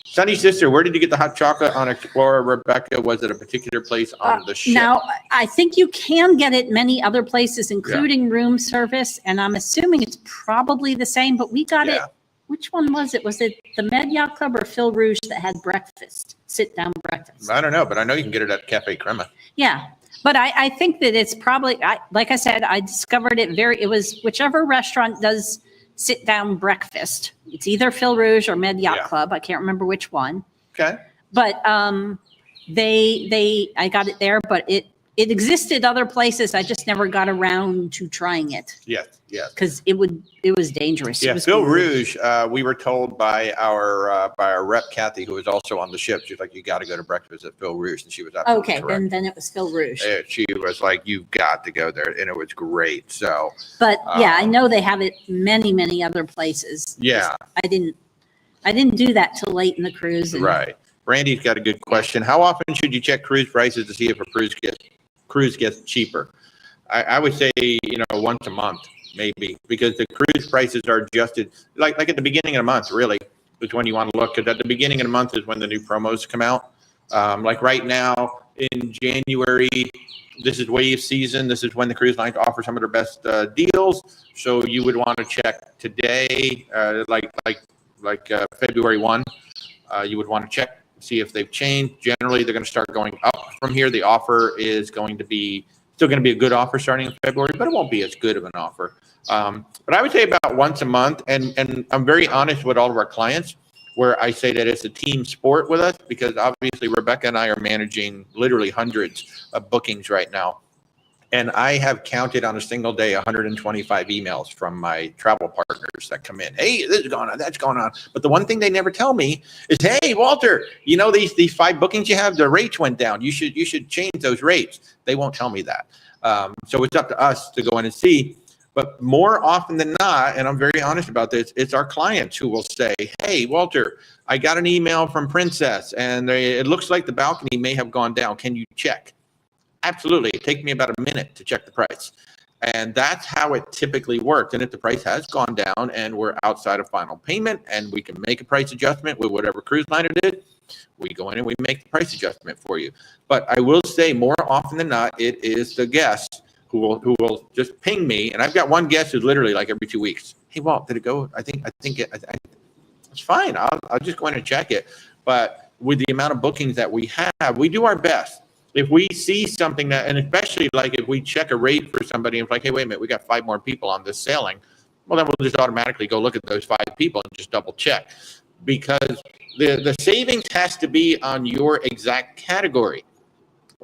Sunny sister, where did you get the hot chocolate on Explora, Rebecca? Was it a particular place on the ship? Now, I think you can get it many other places, including room service. And I'm assuming it's probably the same, but we got it. Which one was it? Was it the Med Yacht Club or Phil Rouge that had breakfast, sit-down breakfast? I don't know, but I know you can get it at Cafe Crema. Yeah, but I think that it's probably, like I said, I discovered it it was whichever restaurant does sit-down breakfast. It's either Phil Rouge or Med Yacht Club. I can't remember which one. Okay. But I got it there, but it existed other places. I just never got around to trying it. Yes. Because it was dangerous. Yeah, it was Phil Rouge, we were told by our rep, Kathy, who was also on the ship, she's like, you got to go to breakfast at Phil Rouge. And she was absolutely correct. Then it was Phil Rouge. She was like, you've got to go there. And it was great. So, but I know they have it many other places. Yeah. I didn't do that till late in the cruise. Right. Brandy's got a good question. How often should you check cruise prices to see if a cruise gets cheaper? I would say, once a month. Maybe, because the cruise prices are adjusted like at the beginning of the month, really, is when you want to look. Because at the beginning of the month is when the new promos come out. Like right now in January, this is wave season. This is when the cruise lines offer some of their best deals. So you would want to check today, like February 1. You would want to check, see if they've changed. Generally, they're going to start going up from here. The offer is going to be still going to be a good offer starting in February, but it won't be as good of an offer. But I would say about once a month, and I'm very honest with all of our clients, where I say that it's a team sport with us, because obviously Rebecca and I are managing literally hundreds of bookings right now. And I have counted on a single day 125 emails from my travel partners that come in. Hey, this is going on, that's going on. But the one thing they never tell me is, hey, Walter, these 5 bookings you have, the rates went down. You should change those rates. They won't tell me that. So it's up to us to go in and see. But more often than not, and I'm very honest about this, it's our clients who will say, hey, Walter, I got an email from Princess, and it looks like the balcony may have gone down. Can you check? Absolutely. It takes me about a minute to check the price. And that's how it typically works. And if the price has gone down and we're outside of final payment and we can make a price adjustment with whatever cruise line it is, we go in and we make the price adjustment for you. But I will say more often than not, it is the guest who will just ping me. And I've got one guest who's literally like every 2 weeks. Hey, Walt, did it go? I think it's fine. I'll just go in and check it. But with the amount of bookings that we have, we do our best. If we see something that, and especially like if we check a rate for somebody and it's like, hey, wait a minute, we got 5 more people on this sailing, well, then we'll just automatically go look at those 5 people and just double check, because the savings has to be on your exact category.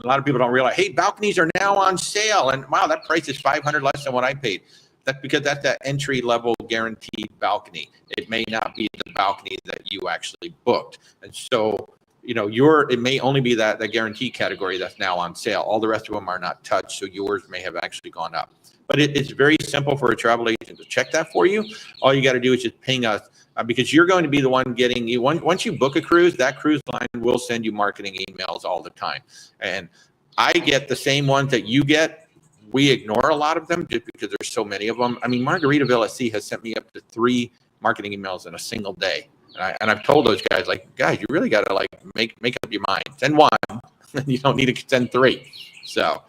A lot of people don't realize, hey, balconies are now on sale, and wow, that price is $500 less than what I paid. That's because that's that entry level guaranteed balcony. It may not be the balcony that you actually booked. And so, it may only be that guarantee category that's now on sale. All the rest of them are not touched, so yours may have actually gone up. But it's very simple for a travel agent to check that for you. All you got to do is just ping us, because you're going to be the one getting you. Once you book a cruise, that cruise line will send you marketing emails all the time. And I get the same ones that you get. We ignore a lot of them just because there's so many of them. I mean, Margaritaville at Sea has sent me up to 3 marketing emails in a single day. And I've told those guys, like, guys, you really got to make up your mind. Send 1, and you don't need to send 3. So,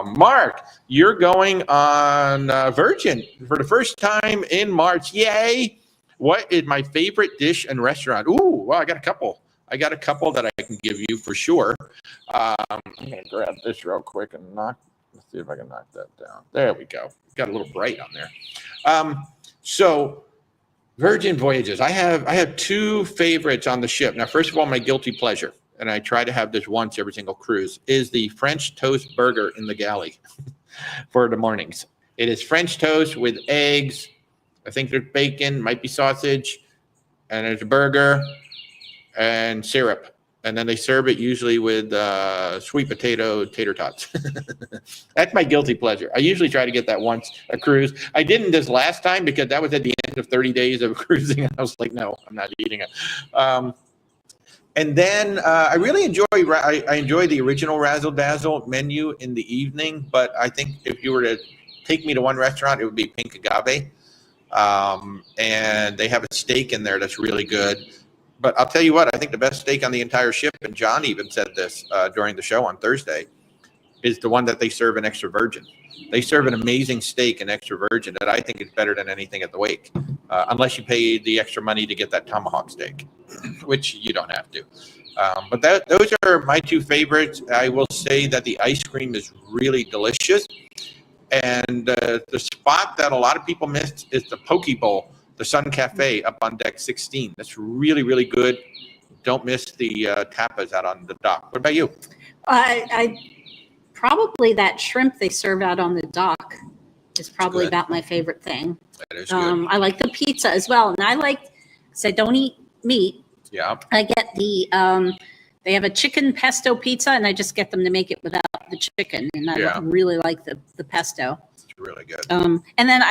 Mark, you're going on Virgin for the first time in March. Yay! What is my favorite dish and restaurant? Ooh, well, I got a couple. That I can give you for sure. I'm gonna grab this real quick and let's see if I can knock that down. There we go. Got a little bright on there. So Virgin Voyages. I have 2 favorites on the ship. Now, first of all, my guilty pleasure, and I try to have this once every single cruise, is the French toast burger in the galley for the mornings. It is French toast with eggs. I think there's bacon, might be sausage, and there's a burger and syrup. And then they serve it usually with sweet potato tater tots. That's my guilty pleasure. I usually try to get that once a cruise. I didn't this last time because that was at the end of 30 days of cruising. I was like, no, I'm not eating it. And then I really enjoy the original Razzle Dazzle menu in the evening. But I think if you were to take me to one restaurant, it would be Pink Agave. And they have a steak in there that's really good. But I'll tell you what, I think the best steak on the entire ship, and John even said this during the show on Thursday, is the one that they serve in Extra Virgin. They serve an amazing steak in Extra Virgin that I think is better than anything at the Wake, unless you pay the extra money to get that tomahawk steak, which you don't have to. But those are my two favorites. I will say that the ice cream is really delicious. And the spot that a lot of people missed is the Poke Bowl, the Sun Cafe up on deck 16. That's really, really good. Don't miss the tapas out on the dock. What about you? I probably that shrimp they serve out on the dock is probably about my favorite thing. That is good. I like the pizza as well. And I like, because I don't eat meat. Yeah. I get the, they have a chicken pesto pizza, and I just get them to make it without the chicken. And I really like the pesto. Really good. And then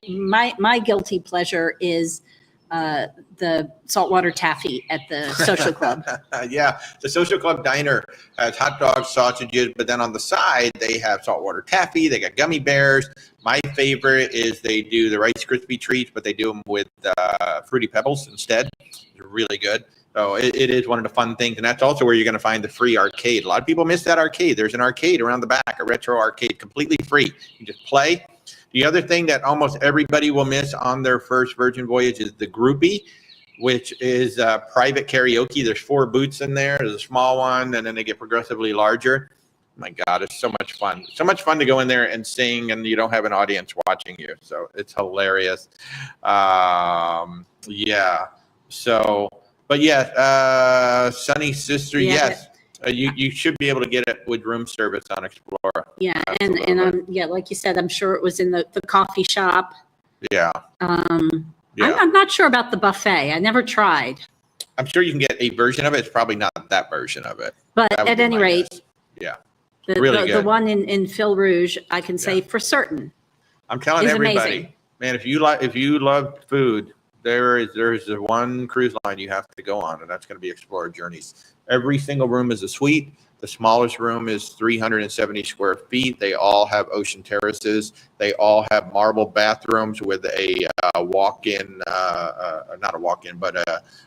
my guilty pleasure is the saltwater taffy at the social club. Yeah, the social club diner has hot dogs, sausages, but then on the side they have saltwater taffy. They got gummy bears. My favorite is they do the Rice Krispie treats, but they do them with Fruity Pebbles instead. They're really good. So it is one of the fun things, and that's also where you're going to find the free arcade. A lot of people miss that arcade. There's an arcade around the back, a retro arcade, completely free. You just play. The other thing that almost everybody will miss on their first Virgin voyage is the groupie, which is private karaoke. There's 4 booths in there. There's a small one, and then they get progressively larger. My God, it's so much fun. So much fun to go in there and sing, and you don't have an audience watching you. So it's hilarious. Yeah. So... But yes, Sunny Sister, yes. You should be able to get it with room service on Explora. Yeah, and like you said, I'm sure it was in the coffee shop. Yeah. I'm not sure about the buffet. I never tried. I'm sure you can get a version of it. It's probably not that version of it. But at any rate, really good. The one in Fil Rouge, I can say for certain. I'm telling everybody, amazing. Man, if you love food, there's the one cruise line you have to go on, and that's going to be Explora Journeys. Every single room is a suite. The smallest room is 370 square feet. They all have ocean terraces. They all have marble bathrooms with a walk-in, not a walk-in, but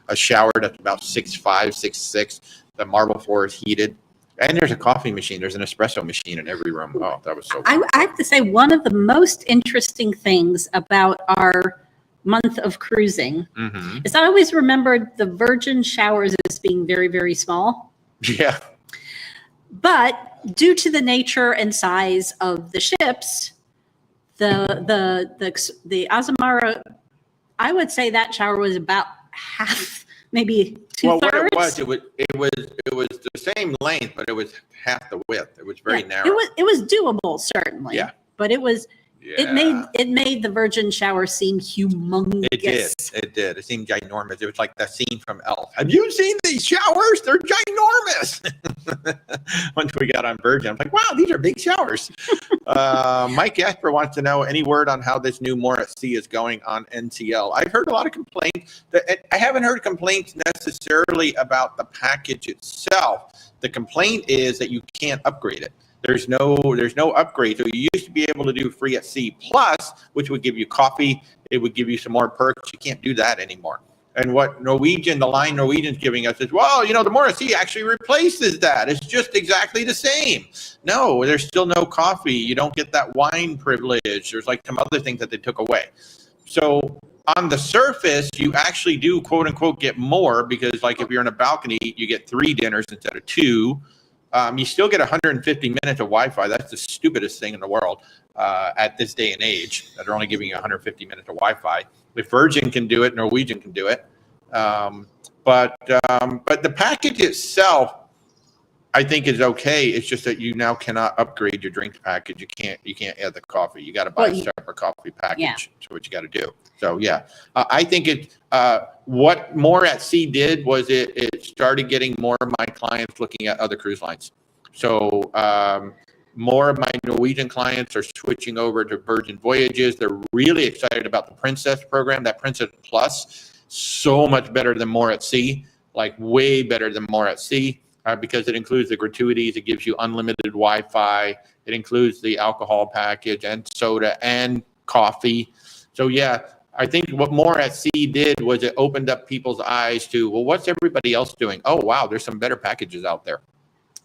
a shower that's about 6'5", 6'6". The marble floor is heated. And there's a coffee machine. There's an espresso machine in every room. Oh, that was so cool. I have to say, one of the most interesting things about our month of cruising is I always remembered the Virgin showers as being very, very small. Yeah. But due to the nature and size of the ships, the Azamara, I would say that shower was about half, maybe 2/3. Well, what it was the same length, but it was half the width. It was very narrow. It was doable, certainly. Yeah. But it was. Yeah. It made the Virgin shower seem humongous. It did. It seemed ginormous. It was like that scene from Elf. Have you seen these showers? They're ginormous. Once we got on Virgin, I'm like, wow, these are big showers. Mike Gasper wants to know any word on how this new More at Sea is going on NCL. I've heard a lot of complaints. I haven't heard complaints necessarily about the package itself. The complaint is that you can't upgrade it. There's no upgrade. So you used to be able to do free at sea plus, which would give you coffee. It would give you some more perks. You can't do that anymore. And what the line Norwegian's giving us is, well, the More at Sea actually replaces that. It's just exactly the same. No, there's still no coffee. You don't get that wine privilege. There's like some other things that they took away. So on the surface, you actually do quote unquote get more because like if you're in a balcony, you get 3 dinners instead of 2. You still get 150 minutes of Wi-Fi. That's the stupidest thing in the world at this day and age, that are only giving you 150 minutes of Wi-Fi. If Virgin can do it, Norwegian can do it. But the package itself, I think, is okay. It's just that you now cannot upgrade your drinks package. You can't add the coffee. You got to buy a separate coffee package. Yeah. That's what you got to do. So yeah, I think What More at Sea did was it started getting more of my clients looking at other cruise lines. So more of my Norwegian clients are switching over to Virgin Voyages. They're really excited about the Princess program, that Princess Plus, so much better than More at Sea, like way better than More at Sea, because it includes the gratuities. It gives you unlimited Wi-Fi. It includes the alcohol package and soda and coffee. So yeah, I think what More at Sea did was it opened up people's eyes to, well, what's everybody else doing? Oh, wow, there's some better packages out there.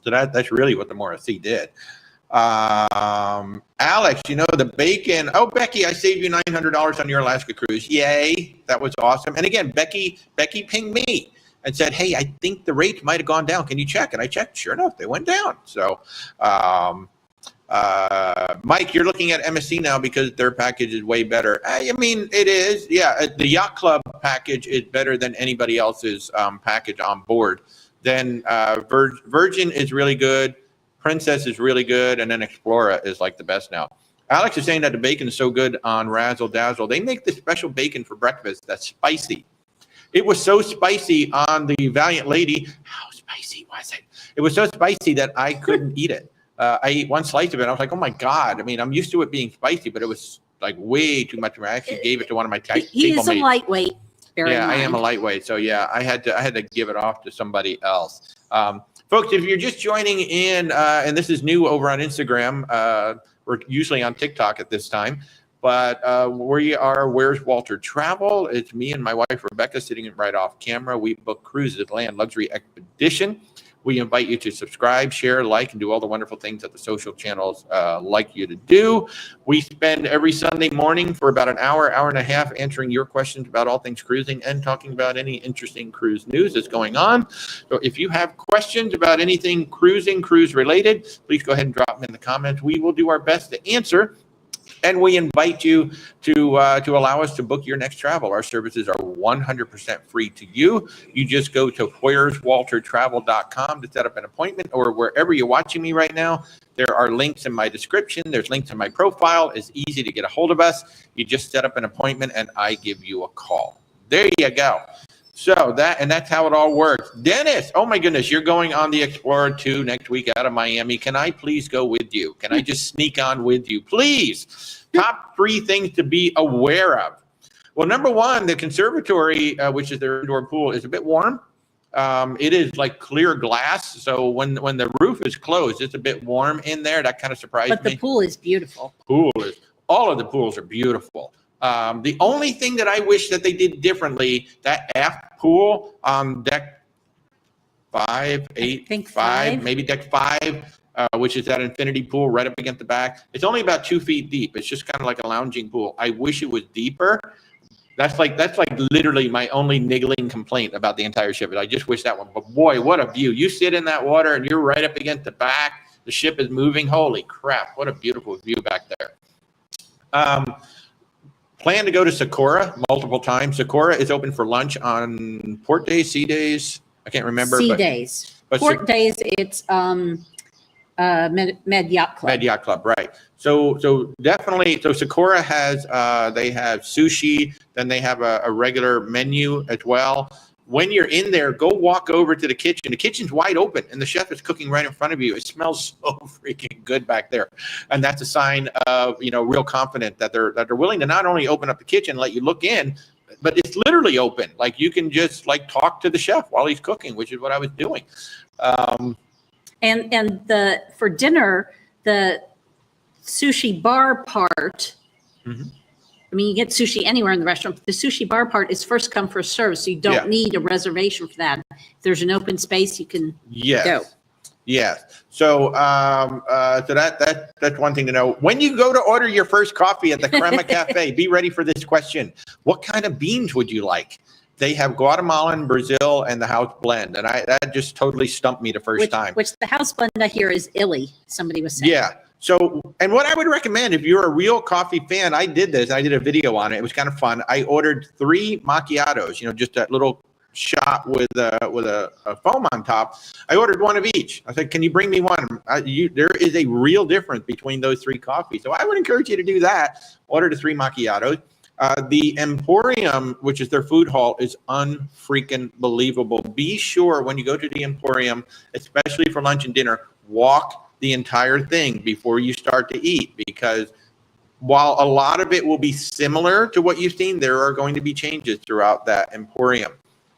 So that's really what the More at Sea did. Alex, you know, the bacon. Oh, Becky, I saved you $900 on your Alaska cruise. Yay. That was awesome. And again, Becky pinged me and said, hey, I think the rates might have gone down. Can you check? And I checked. Sure enough, they went down. So, Mike, you're looking at MSC now because their package is way better. I mean, it is. Yeah, the Yacht Club package is better than anybody else's package on board. Then Virgin is really good. Princess is really good, and then Explora is like the best now. Alex is saying that the bacon is so good on Razzle Dazzle. They make this special bacon for breakfast that's spicy. It was so spicy on the Valiant Lady. How spicy was it? It was so spicy that I couldn't eat it. I ate one slice of it. I was like, oh my God. I mean, I'm used to it being spicy, but it was like way too much. I actually gave it to one of my He is a lightweight. Yeah, I am a lightweight. So yeah, I had to give it off to somebody else. Folks, if you're just joining in, and this is new over on Instagram, we're usually on TikTok at this time, but we are Where's Walter Travel. It's me and my wife, Rebecca, sitting right off camera. We book cruises, land, luxury expedition. We invite you to subscribe, share, like, and do all the wonderful things that the social channels like you to do. We spend every Sunday morning for about an hour and a half answering your questions about all things cruising and talking about any interesting cruise news that's going on. So if you have questions about anything cruising, cruise related, please go ahead and drop them in the comments. We will do our best to answer. And we invite you to allow us to book your next travel. Our services are 100% free to you. You just go to where'swaltertravel.com to set up an appointment, or wherever you're watching me right now. There are links in my description. There's links in my profile. It's easy to get a hold of us. You just set up an appointment and I give you a call. There you go. So that's how it all works. Dennis, oh my goodness, you're going on the Explorer 2 next week out of Miami. Can I please go with you? Can I just sneak on with you? Please. Top 3 things to be aware of. Well, number 1, the conservatory, which is their indoor pool, is a bit warm. It is like clear glass. So when the roof is closed, it's a bit warm in there. That kind of surprised me. But the pool is beautiful. All of the pools are beautiful. The only thing that I wish that they did differently, that aft pool on deck 5, 8, 5, maybe deck 5, which is that infinity pool right up against the back. It's only about 2 feet deep. It's just kind of like a lounging pool. I wish it was deeper. That's like literally my only niggling complaint about the entire ship. I just wish that one. But boy, what a view. You sit in that water and you're right up against the back. The ship is moving. Holy crap. What a beautiful view back there. Plan to go to Socorro multiple times. Socorro is open for lunch on port days, sea days. I can't remember. Sea days. Port days, it's Med Yacht Club. Med Yacht Club, right. So definitely, so Socorro has, they have sushi, then they have a regular menu as well. When you're in there, go walk over to the kitchen. The kitchen's wide open, and the chef is cooking right in front of you. It smells so freaking good back there, and that's a sign of real confidence that they're willing to not only open up the kitchen, let you look in, but it's literally open. Like you can just like talk to the chef while he's cooking, which is what I was doing. And for dinner, the sushi bar part. Mm-hmm. I mean, you get sushi anywhere in the restaurant. But the sushi bar part is first come, first serve, so you don't need a reservation for that. If there's an open space, you can go. Yes. So that's one thing to know. When you go to order your first coffee at the Crema Cafe, be ready for this question. What kind of beans would you like? They have Guatemalan, Brazil, and the house blend. And that just totally stumped me the first time. Which the house blend I hear is illy, somebody was saying. Yeah. So, and what I would recommend if you're a real coffee fan, I did this. I did a video on it. It was kind of fun. I ordered 3 macchiatos, just that little shot with a foam on top. I ordered one of each. I said, can you bring me one? There is a real difference between those 3 coffees. So I would encourage you to do that. Order the 3 macchiatos. The Emporium, which is their food hall, is unfreaking believable. Be sure when you go to the Emporium, especially for lunch and dinner, walk the entire thing before you start to eat, because while a lot of it will be similar to what you've seen, there are going to be changes throughout that Emporium.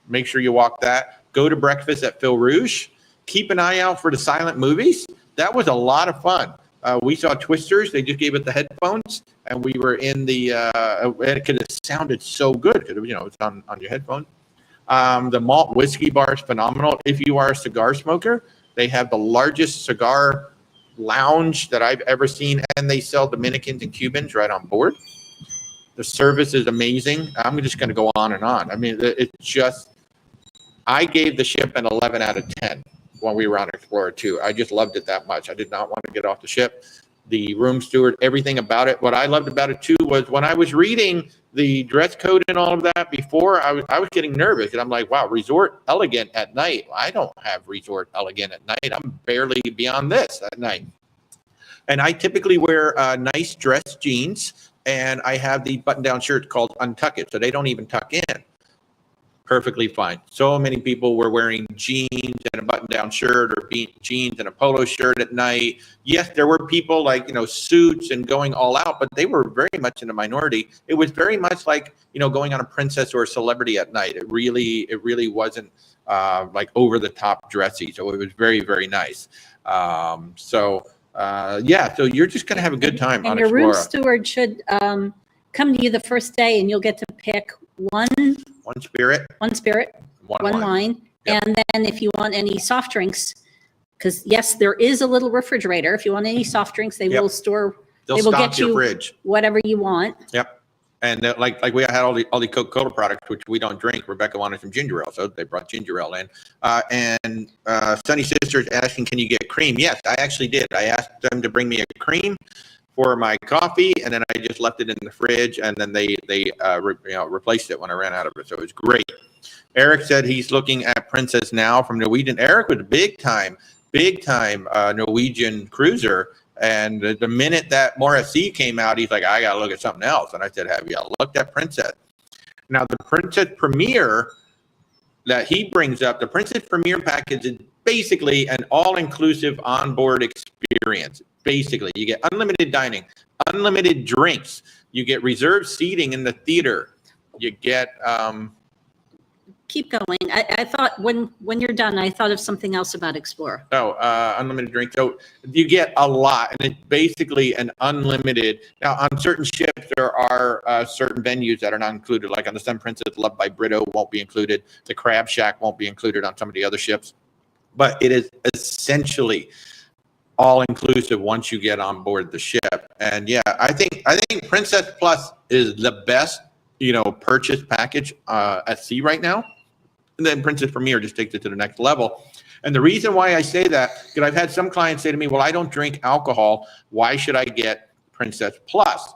Make sure you walk that. Go to breakfast at Phil Rouge. Keep an eye out for the silent movies. That was a lot of fun. We saw Twisters. They just gave us the headphones, and we were in the. It sounded so good because it's on your headphone. The malt whiskey bar is phenomenal. If you are a cigar smoker, they have the largest cigar lounge that I've ever seen, and they sell Dominicans and Cubans right on board. The service is amazing. I'm just going to go on and on. I mean, it's just. I gave the ship an 11 out of 10 when we were on Explorer 2. I just loved it that much. I did not want to get off the ship. The room steward, everything about it. What I loved about it too was when I was reading the dress code and all of that before, I was getting nervous, and I'm like, wow, resort elegant at night. I don't have resort elegant at night. I'm barely beyond this at night. And I typically wear nice dress jeans, and I have the button-down shirt called Untuck It, so they don't even tuck in. Perfectly fine. So many people were wearing jeans and a button-down shirt, or jeans and a polo shirt at night. Yes, there were people like, suits and going all out, but they were very much in the minority. It was very much like, going on a princess or a celebrity at night. It really wasn't like over the top dressy. So it was very, very nice. So you're just going to have a good time. And your room steward should come to you the first day, and you'll get to pick one spirit, one wine. Yep. And then if you want any soft drinks, because yes, there is a little refrigerator. If you want any soft drinks, they will store. They'll will stock get your you fridge. Whatever you want. Yep. And like we had all the Coca-Cola products, which we don't drink. Rebecca wanted some ginger ale, so they brought ginger ale in. And Sunny Sister's asking, can you get cream? Yes, I actually did. I asked them to bring me a cream for my coffee, and then I just left it in the fridge, and then they replaced it when I ran out of it. So it was great. Eric said he's looking at Princess now from Norwegian. Eric was a big time Norwegian cruiser, and the minute that Morrissey came out, he's like, I gotta look at something else. And I said, have you looked at Princess? Now the Princess Premier that he brings up, the Princess Premier package is basically an all-inclusive onboard experience. Basically, you get unlimited dining, unlimited drinks. You get reserved seating in the theater. You get. Keep going. I thought when you're done, I thought of something else about Explorer. Unlimited drinks. So you get a lot, and it's basically an unlimited. Now, on certain ships, there are certain venues that are not included. Like on the Sun Princess, Loved by Brito won't be included. The Crab Shack won't be included on some of the other ships. But it is essentially all-inclusive once you get on board the ship. And yeah, I think Princess Plus is the best, purchase package at sea right now. And then Princess Premier just takes it to the next level. And the reason why I say that, because I've had some clients say to me, well, I don't drink alcohol. Why should I get Princess Plus?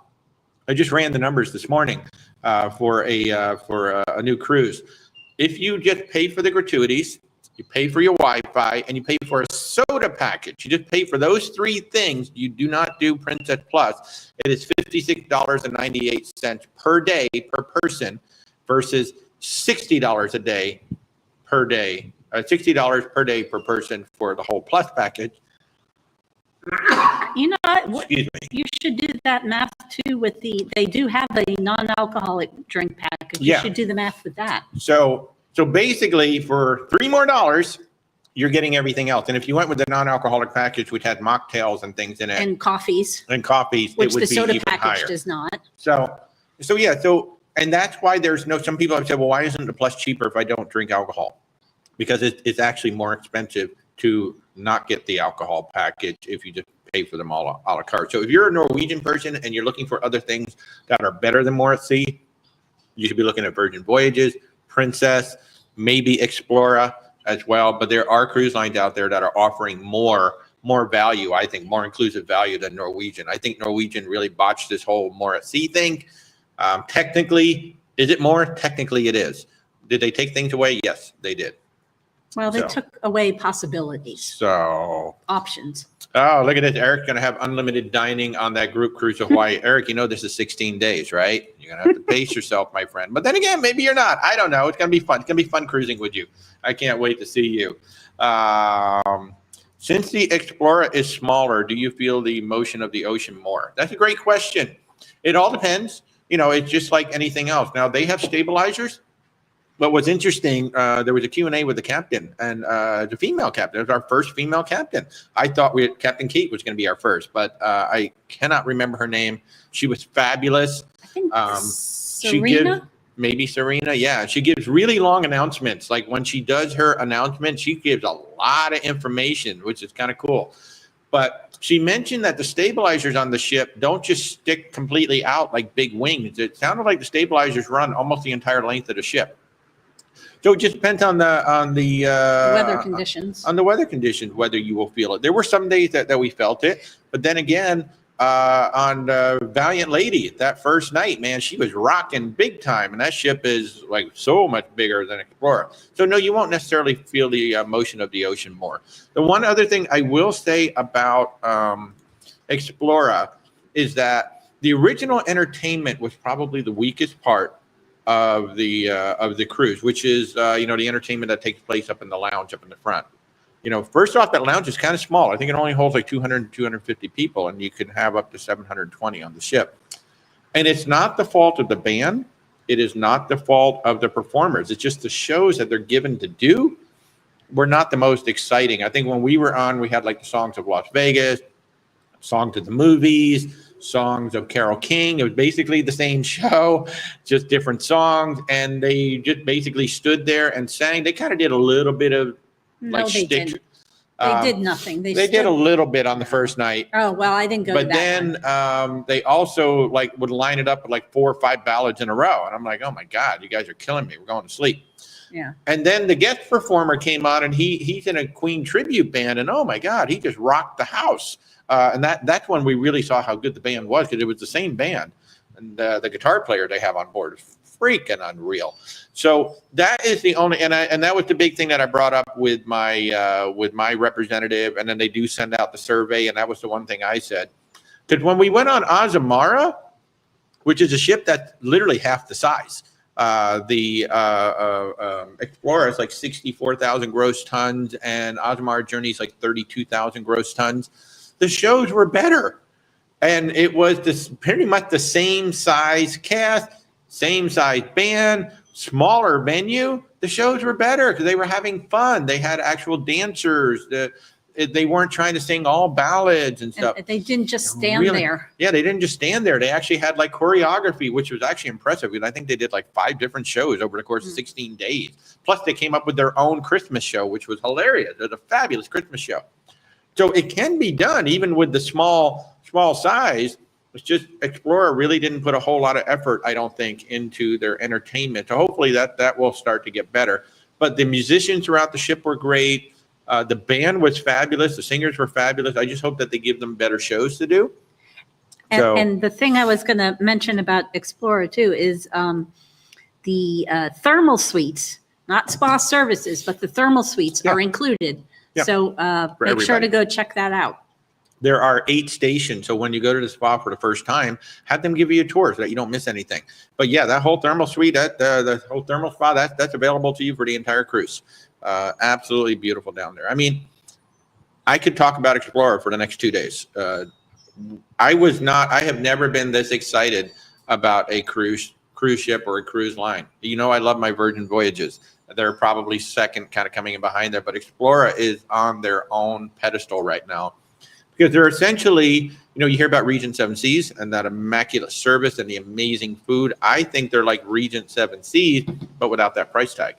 I just ran the numbers this morning for a new cruise. If you just pay for the gratuities, you pay for your Wi-Fi, and you pay for a soda package. You just pay for those three things. You do not do Princess Plus. It is $56.98 per day per person versus $60 a day per day. $60 per day per person for the whole Plus package. You know what? Excuse me. You should do that math too with they do have a non-alcoholic drink package. You should do the math with that. So basically, for $3 more, you're getting everything else. And if you went with the non-alcoholic package, which had mocktails and things in it, and coffees, which it would the be soda even package higher. Does not. And that's why there's some people have said, well, why isn't the Plus cheaper if I don't drink alcohol? Because it's actually more expensive to not get the alcohol package if you just pay for them all a la carte. So if you're a Norwegian person and you're looking for other things that are better than more at sea, you should be looking at Virgin Voyages, Princess, maybe Explora as well. But there are cruise lines out there that are offering more value, I think, more inclusive value than Norwegian. I think Norwegian really botched this whole more at sea thing. Technically, is it more? Technically, it is. Did they take things away? Yes, they did. Well, they took away possibilities. So options. Oh, look at this. Eric's going to have unlimited dining on that group cruise to Hawaii. Eric, this is 16 days, right? You're You're going to have to pace yourself, my friend. But then again, maybe you're not. I don't know. It's going to be fun. It's going to be fun cruising with you. I can't wait to see you. Since the Explora is smaller, do you feel the motion of the ocean more? That's a great question. It all depends. It's just like anything else. Now, they have stabilizers. But what's interesting, there was a Q&A with the captain, and the female captain. It was our first female captain. I thought Captain Kate was going to be our first, but I cannot remember her name. She was fabulous. I think Serena? Maybe Serena, yeah. She gives really long announcements. Like when she does her announcement, she gives a lot of information, which is kind of cool. But she mentioned that the stabilizers on the ship don't just stick completely out like big wings. It sounded like the stabilizers run almost the entire length of the ship. So it just depends on the weather conditions. On the weather conditions, whether you will feel it. There were some days that we felt it, but then again, on Valiant Lady, that first night, man, she was rocking big time, and that ship is like so much bigger than Explorer. So no, you won't necessarily feel the motion of the ocean more. The one other thing I will say about Explorer is that the original entertainment was probably the weakest part of the cruise, which is the entertainment that takes place up in the lounge up in the front. First off, that lounge is kind of small. I think it only holds like 200 250 people, and you can have up to 720 on the ship. And it's not the fault of the band. It is not the fault of the performers. It's just the shows that they're given to do were not the most exciting. I think when we were on, we had like the songs of Las Vegas, songs of the movies, songs of Carole King. It was basically the same show, just different songs, and they just basically stood there and sang. They kind of did a little bit of shtick. Didn't. They did nothing. They did a little bit on the first night. Oh, well, I didn't go to that. But then they also would line it up with 4 or 5 ballads in a row, and I'm like, oh my God, you guys are killing me. We're going to sleep. Yeah. And then the guest performer came on, and he's in a Queen tribute band, and oh my God, he just rocked the house. And that's when we really saw how good the band was, because it was the same band, and the guitar player they have on board is freaking unreal. So that is the only, and that was the big thing that I brought up with my representative, and then they do send out the survey, and that was the one thing I said, because when we went on Azamara, which is a ship that's literally half the size, the Explorer is like 64,000 gross tons, and Azamara Journeys like 32,000 gross tons. The shows were better, and it was pretty much the same size cast, same size band, smaller venue. The shows were better because they were having fun. They had actual dancers. They weren't trying to sing all ballads and stuff. And they didn't just stand there. Yeah, they didn't just stand there. They actually had choreography, which was actually impressive. I think they did 5 different shows over the course of 16 days. Plus, they came up with their own Christmas show, which was hilarious. It was a fabulous Christmas show. So it can be done even with the small size. It's just Explorer really didn't put a whole lot of effort, I don't think, into their entertainment. So hopefully that will start to get better. But the musicians throughout the ship were great. The band was fabulous. The singers were fabulous. I just hope that they give them better shows to do. And the thing I was going to mention about Explorer too is the thermal suites, not spa services, but the thermal suites are included. Yeah. So make sure to go check that out. There are 8 stations. So when you go to the spa for the first time, have them give you a tour so that you don't miss anything. But yeah, that whole thermal suite, the whole thermal spa, that's available to you for the entire cruise. Absolutely beautiful down there. I mean, I could talk about Explorer for the next 2 days. I have never been this excited about a cruise ship or a cruise line. I love my Virgin Voyages. They're probably second, kind of coming in behind there, but Explorer is on their own pedestal right now because they're essentially, you hear about Regent 7 Seas and that immaculate service and the amazing food. I think they're like Regent 7 Seas, but without that price tag.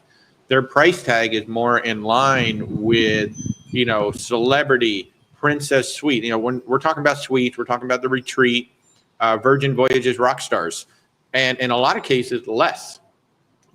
Their price tag is more in line with, celebrity, princess suite. When we're talking about suites, we're talking about the Retreat, Virgin Voyages, rock stars, and in a lot of cases, less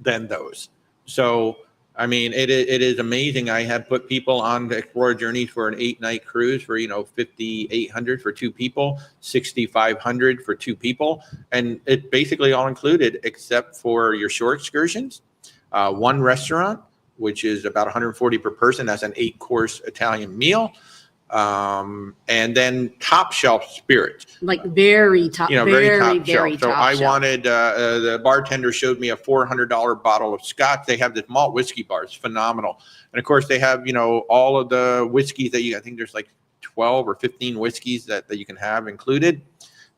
than those. So, I mean, it is amazing. I have put people on the Explora Journeys for an 8-night cruise for, $5,800 for 2 people, $6,500 for 2 people. And it's basically all included except for your shore excursions, 1 restaurant, which is about $140 per person. That's an 8-course Italian meal. and then top shelf spirits. Like very top, very top shelf. So I wanted, the bartender showed me a $400 bottle of scotch. They have this malt whiskey bar. It's phenomenal. And of course they have, all of the whiskeys that I think there's like 12 or 15 whiskeys that you can have included.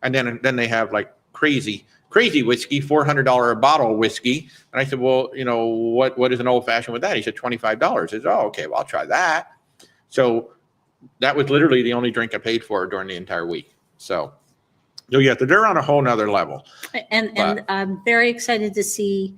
And then they have like crazy whiskey, $400 a bottle of whiskey. And I said, well, what is an old fashioned with that? He said $25. I said, oh, okay, well, I'll try that. So that was literally the only drink I paid for during the entire week. So yeah, they're on a whole nother level. And I'm very excited to see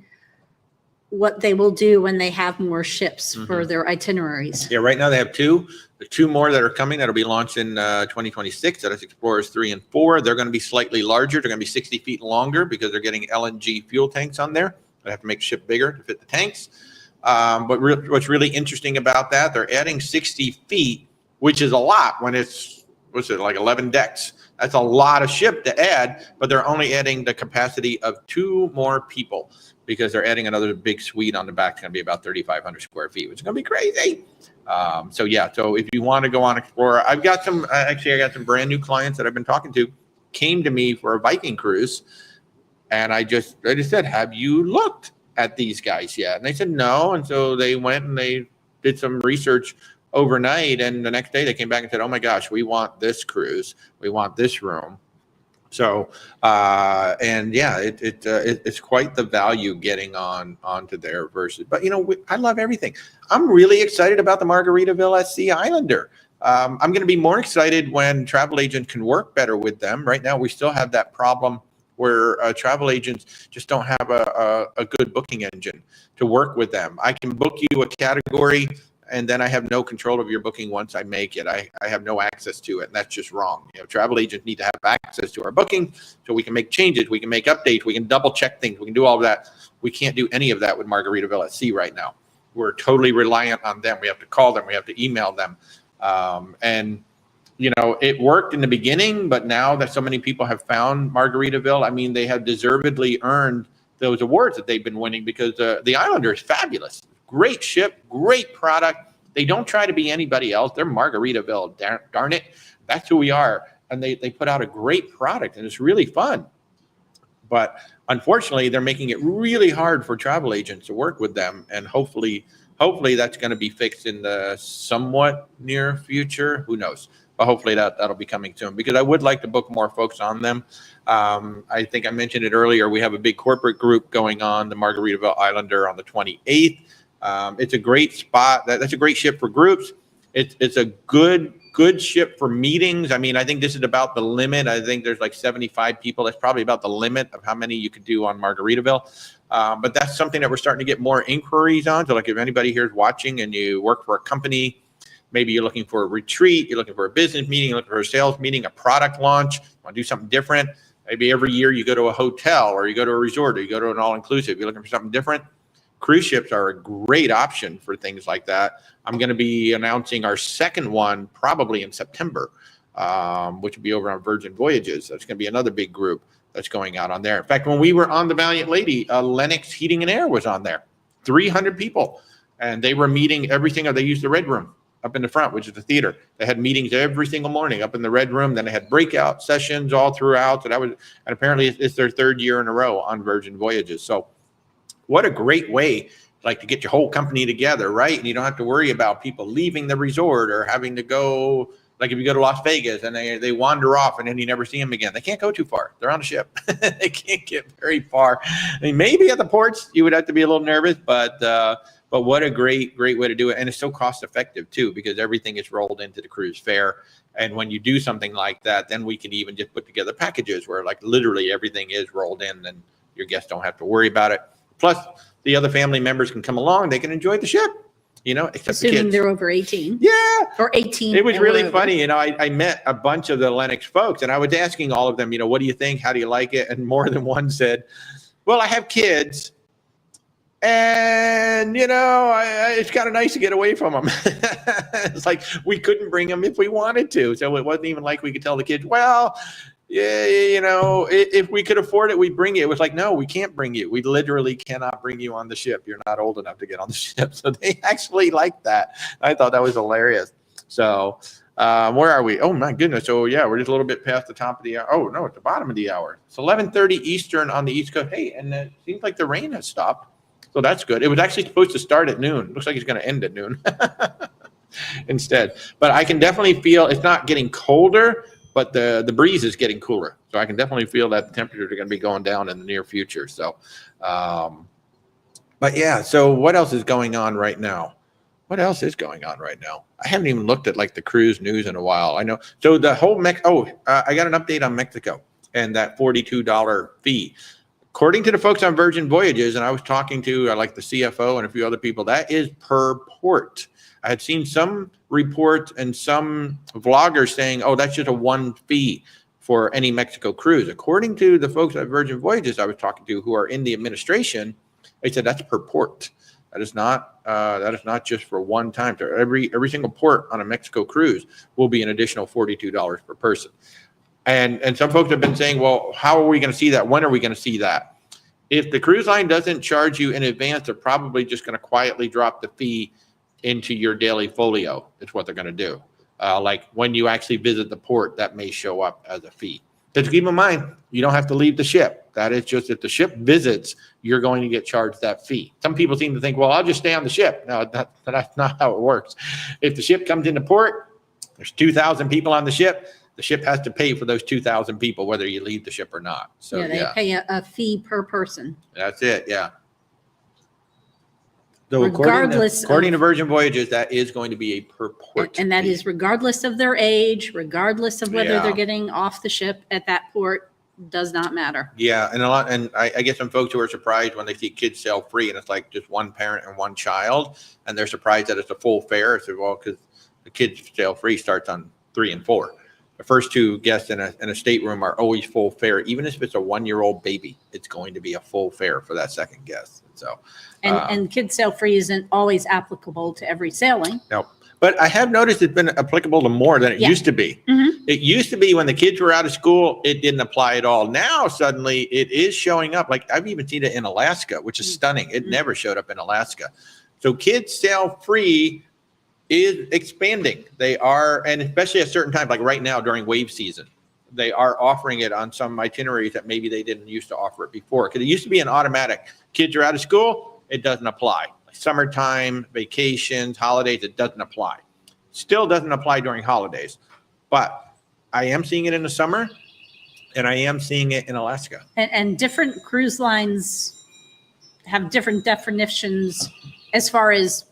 what they will do when they have more ships for their itineraries. Yeah, right now they have two. There's two more that are coming that'll be launched in 2026. That is Explorers 3 and 4. They're going to be slightly larger. They're going to be 60 feet longer because they're getting LNG fuel tanks on there. They have to make the ship bigger to fit the tanks. But what's really interesting about that, they're adding 60 feet, which is a lot when it's, like 11 decks. That's a lot of ship to add, but they're only adding the capacity of 2 more people because they're adding another big suite on the back. It's going to be about 3,500 square feet, which is going to be crazy. So if you want to go on Explorer, I got some brand new clients that I've been talking to came to me for a Viking cruise. And I just said, have you looked at these guys yet? And they said, no. And so they went and they did some research overnight. And the next day they came back and said, oh my gosh, we want this cruise. We want this room. So, it's quite the value getting onto there versus, but I love everything. I'm really excited about the Margaritaville at Sea Islander. I'm going to be more excited when travel agents can work better with them. Right now, we still have that problem where travel agents just don't have a good booking engine to work with them. I can book you a category and then I have no control of your booking once I make it. I have no access to it, and that's just wrong. Travel agents need to have access to our booking so we can make changes, we can make updates, we can double check things, we can do all of that. We can't do any of that with Margaritaville at Sea right now. We're totally reliant on them. We have to call them, we have to email them. It worked in the beginning, but now that so many people have found Margaritaville, they have deservedly earned those awards that they've been winning because the Islander is fabulous. Great ship, great product. They don't try to be anybody else. They're Margaritaville, darn it. That's who we are. And they put out a great product, and it's really fun. But unfortunately, they're making it really hard for travel agents to work with them. And hopefully that's going to be fixed in the somewhat near future. Who knows? But hopefully that'll be coming soon because I would like to book more folks on them. I think I mentioned it earlier. We have a big corporate group going on the Margaritaville Islander on the 28th. It's a great spot. That's a great ship for groups. It's a good ship for meetings. I think this is about the limit. I think there's like 75 people. That's probably about the limit of how many you could do on Margaritaville. But that's something that we're starting to get more inquiries on. So like if anybody here is watching and you work for a company, maybe you're looking for a retreat, you're looking for a business meeting, you're looking for a sales meeting, a product launch, you want to do something different. Maybe every year you go to a hotel or you go to a resort or you go to an all-inclusive. You're looking for something different. Cruise ships are a great option for things like that. I'm going to be announcing our second one probably in September, which will be over on Virgin Voyages. That's going to be another big group that's going out on there. In fact, when we were on the Valiant Lady, Lennox Heating and Air was on there. 300 people. And they were meeting everything. They used the Red Room up in the front, which is the theater. They had meetings every single morning up in the Red Room. Then they had breakout sessions all throughout. So and apparently it's their 3rd year in a row on Virgin Voyages. So what a great way to get your whole company together, right? And you don't have to worry about people leaving the resort or having to go, like if you go to Las Vegas and they wander off and then you never see them again. They can't go too far. They're on a ship. They can't get very far. Maybe at the ports you would have to be a little nervous, but what a great way to do it. And it's so cost effective too, because everything is rolled into the cruise fare. And when you do something like that, then we can even just put together packages where literally everything is rolled in and your guests don't have to worry about it. Plus, the other family members can come along. They can enjoy the ship, except assuming the kids. They're over 18. Yeah. Or 18. It was really funny. I met a bunch of the Lennox folks, and I was asking all of them, what do you think? How do you like it? And more than one said, well, I have kids. And, it's kind of nice to get away from them. It's like we couldn't bring them if we wanted to. So it wasn't even like we could tell the kids, well, yeah, if we could afford it, we'd bring you. It was like, no, we can't bring you. We literally cannot bring you on the ship. You're not old enough to get on the ship. So they actually liked that. I thought that was hilarious. So, Where are we? Oh my goodness. So yeah, we're just a little bit past the top of the hour. Oh no, at the bottom of the hour. It's 11:30 Eastern on the East Coast. Hey, and it seems like the rain has stopped. So that's good. It was actually supposed to start at noon. Looks like it's going to end at noon instead. But I can definitely feel it's not getting colder, but the breeze is getting cooler. So I can definitely feel that the temperatures are going to be going down in the near future. So, but yeah, so what else is going on right now? What else is going on right now? I haven't even looked at like the cruise news in a while. I know. So the whole I got an update on Mexico and that $42 fee. According to the folks on Virgin Voyages, and I was talking to like the CFO and a few other people, that is per port. I had seen some reports and some vloggers saying, oh, that's just a one fee for any Mexico cruise. According to the folks at Virgin Voyages I was talking to who are in the administration, they said that's per port. That is not just for one time. So every single port on a Mexico cruise will be an additional $42 per person. And some folks have been saying, well, how are we going to see that? When are we going to see that? If the cruise line doesn't charge you in advance, they're probably just going to quietly drop the fee into your daily folio. It's what they're going to do. Like when you actually visit the port, that may show up as a fee. Just keep in mind, you don't have to leave the ship. That is just if the ship visits, you're going to get charged that fee. Some people seem to think, well, I'll just stay on the ship. No, that's not how it works. If the ship comes into port, there's 2,000 people on the ship. The ship has to pay for those 2,000 people, whether you leave the ship or not. So yeah, they pay a fee per person. That's it. Yeah. So according to Virgin Voyages, that is going to be a per port. And that is regardless of their age, regardless of whether they're getting off the ship at that port, does not matter. Yeah, and I get some folks who are surprised when they see kids sail free, and it's like just one parent and one child, and they're surprised that it's a full fare. I said, well, because the kids sail free starts on 3 and 4. The first 2 guests in a stateroom are always full fare. Even if it's a 1-year-old baby, it's going to be a full fare for that second guest. So, and kids sail free isn't always applicable to every sailing. No, but I have noticed it's been applicable to more than it used to be. Mm-hmm. It used to be when the kids were out of school, it didn't apply at all. Now suddenly it is showing up. Like I've even seen it in Alaska, which is stunning. It never showed up in Alaska. So kids sail free is expanding. They are, and especially at certain times, like right now during wave season, they are offering it on some itineraries that maybe they didn't used to offer it before. Because it used to be an automatic. Kids are out of school, it doesn't apply. Like summertime, vacations, holidays, it doesn't apply. Still doesn't apply during holidays. But I am seeing it in the summer, and I am seeing it in Alaska. And different cruise lines have different definitions as far as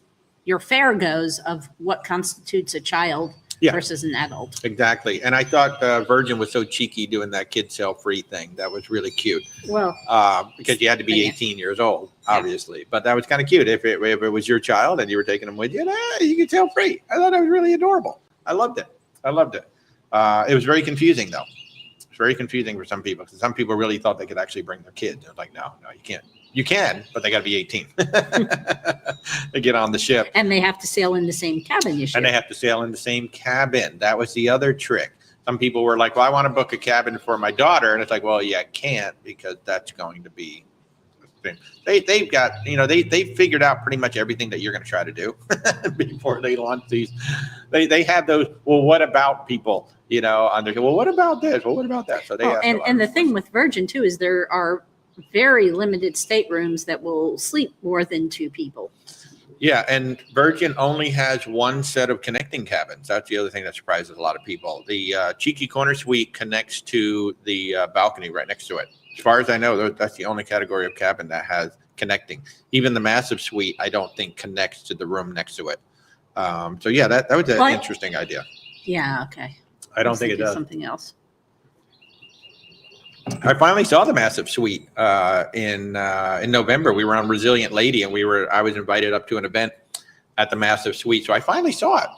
your fare goes of what constitutes a child versus an adult. Exactly. And I thought Virgin was so cheeky doing that kid sail free thing. That was really cute. Well, because you had to be 18 years old, obviously. But that was kind of cute. If it was your child and you were taking them with you, you could sail free. I thought that was really adorable. I loved it. It was very confusing, though. It's very confusing for some people because some people really thought they could actually bring their kids. I was like, no, you can't. You can, but they got to be 18 to get on the ship. And they have to sail in the same cabin, And they have to sail in the same cabin. That was the other trick. Some people were like, well, I want to book a cabin for my daughter. And it's like, well, yeah, I can't because that's going to be a thing. They've got, they figured out pretty much everything that you're going to try to do before they launch these. They have those, well, what about people, on their, well, what about this? Well, what about that? So they and the thing with Virgin, too, is there are very limited staterooms that will sleep more than 2 people. Yeah, and Virgin only has one set of connecting cabins. That's the other thing that surprises a lot of people. The Cheeky Corner Suite connects to the balcony right next to it. As far as I know, that's the only category of cabin that has connecting. Even the Massive Suite, I don't think connects to the room next to it. So yeah, that was an interesting idea. Yeah, okay. I don't think it does. Something else. I finally saw the Massive Suite in November. We were on Resilient Lady, and I was invited up to an event at the Massive Suite. So I finally saw it.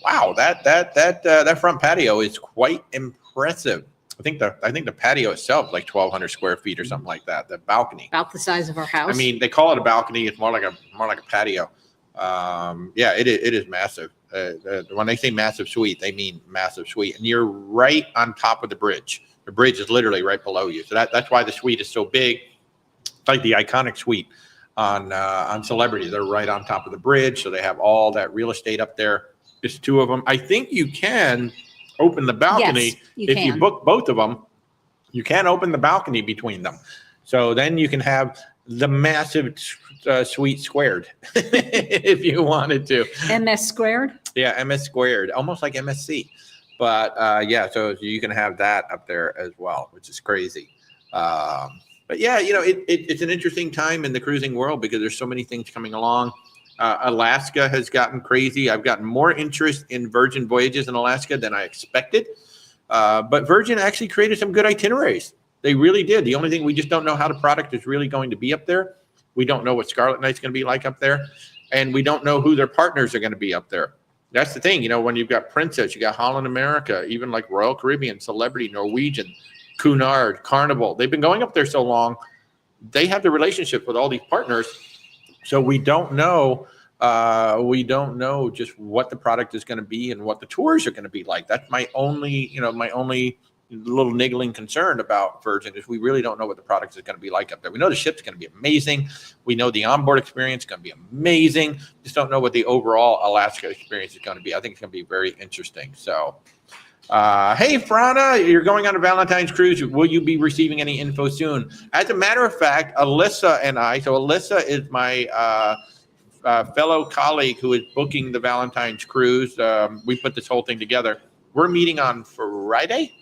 Wow, that front patio is quite impressive. I think the patio itself is like 1,200 square feet or something like that. The balcony, about the size of our house. I mean, they call it a balcony. It's more like a patio. Yeah, it is massive. When they say Massive Suite, they mean Massive Suite, and you're right on top of the bridge. The bridge is literally right below you. So that's why the suite is so big. It's like the iconic suite on Celebrity. They're right on top of the bridge. So they have all that real estate up there. is 2 of them. I think you can open the balcony. Yes, you book both of them. You can open the balcony between them. So then you can have the massive suite squared if you wanted to. MS squared? Yeah, MS squared, almost like MSC. But yeah, so you can have that up there as well, which is crazy. But yeah, it's an interesting time in the cruising world because there's so many things coming along. Alaska has gotten crazy. I've gotten more interest in Virgin Voyages in Alaska than I expected. But Virgin actually created some good itineraries. They really did. The only thing, we just don't know how the product is really going to be up there. We don't know what Scarlet Knight's going to be like up there. And we don't know who their partners are going to be up there. That's the thing. When you've got Princess, you got Holland America, even like Royal Caribbean, Celebrity, Norwegian, Cunard, Carnival. They've been going up there so long. They have the relationship with all these partners. So we don't know. We don't know just what the product is going to be and what the tours are going to be like. That's my only little niggling concern about Virgin is we really don't know what the product is going to be like up there. We know the ship's going to be amazing. We know the onboard experience is going to be amazing. Just don't know what the overall Alaska experience is going to be. I think it's going to be very interesting. So, hey, Frana, you're going on a Valentine's cruise. Will you be receiving any info soon? As a matter of fact, Alyssa and I, so Alyssa is my fellow colleague who is booking the Valentine's cruise. We put this whole thing together. We're meeting on Friday.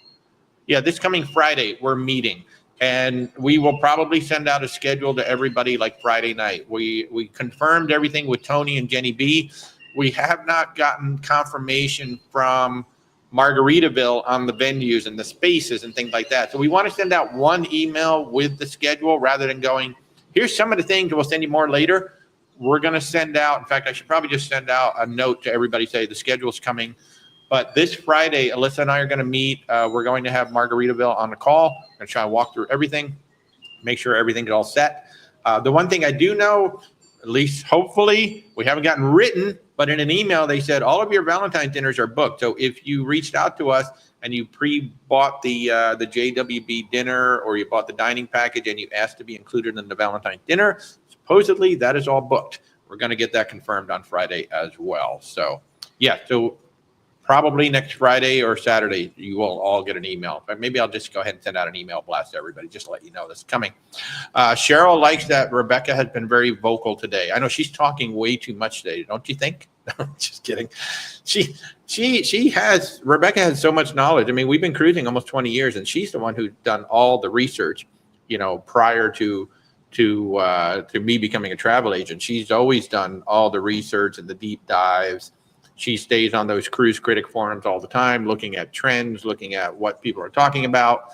Yeah, this coming Friday, we're meeting. And we will probably send out a schedule to everybody like Friday night. We confirmed everything with Tony and Jenny B. We have not gotten confirmation from Margaritaville on the venues and the spaces and things like that. So we want to send out one email with the schedule rather than going, here's some of the things, we'll send you more later. We're going to send out, in fact, I should probably just send out a note to everybody, say the schedule's coming. But this Friday, Alyssa and I are going to meet. We're going to have Margaritaville on the call. We're going to try and walk through everything, make sure everything's all set. The one thing I do know, at least hopefully, we haven't gotten written, but in an email, they said all of your Valentine's dinners are booked. So if you reached out to us and you pre-bought the JWB dinner or you bought the dining package and you asked to be included in the Valentine's dinner, supposedly that is all booked. We're going to get that confirmed on Friday as well. So yeah, so probably next Friday or Saturday, you will all get an email. But maybe I'll just go ahead and send out an email blast to everybody just to let you know this is coming. Cheryl likes that Rebecca has been very vocal today. I know she's talking way too much today, don't you think? Just kidding. Rebecca has so much knowledge. I mean, we've been cruising almost 20 years, and she's the one who's done all the research, prior to me becoming a travel agent. She's always done all the research and the deep dives. She stays on those cruise critic forums all the time, looking at trends, looking at what people are talking about.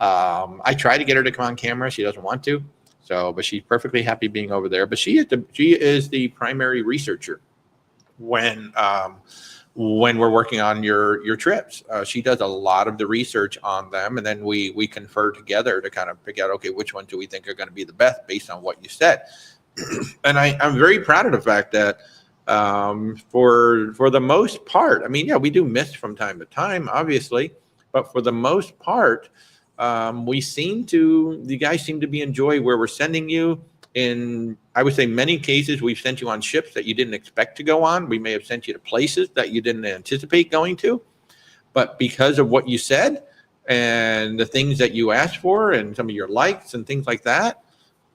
I try to get her to come on camera. She doesn't want to. But she's perfectly happy being over there. But she is the primary researcher when we're working on your trips. She does a lot of the research on them, and then we confer together to kind of pick out, okay, which ones do we think are going to be the best based on what you said. And I'm very proud of the fact that for the most part, I mean, yeah, we do miss from time to time, obviously, but for the most part, you guys seem to be enjoying where we're sending you. In, I would say, many cases, we've sent you on ships that you didn't expect to go on. We may have sent you to places that you didn't anticipate going to, but because of what you said and the things that you asked for and some of your likes and things like that,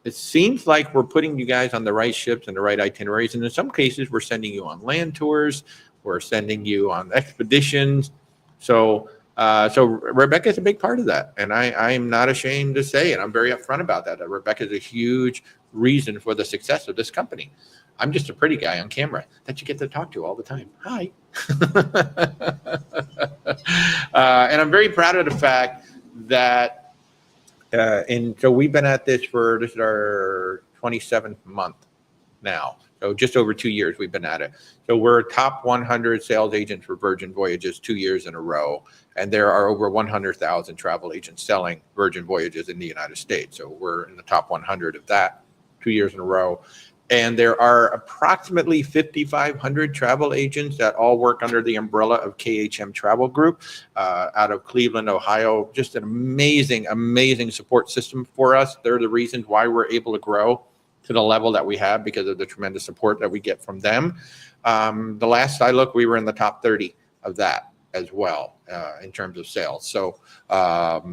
it seems like we're putting you guys on the right ships and the right itineraries. And in some cases, we're sending you on land tours. We're sending you on expeditions. So Rebecca's a big part of that. And I am not ashamed to say it. I'm very upfront about that Rebecca is a huge reason for the success of this company. I'm just a pretty guy on camera that you get to talk to all the time. Hi. And I'm very proud of the fact that and so we've been at this is our 27th month now. So just over 2 years we've been at it. So we're top 100 sales agents for Virgin Voyages 2 years in a row. And there are over 100,000 travel agents selling Virgin Voyages in the United States. So we're in the top 100 of that 2 years in a row. And there are approximately 5,500 travel agents that all work under the umbrella of KHM Travel Group out of Cleveland, Ohio. Just an amazing, amazing support system for us. They're the reasons why we're able to grow. to the level that we have because of the tremendous support that we get from them. The last I looked, we were in the top 30 of that as well in terms of sales. So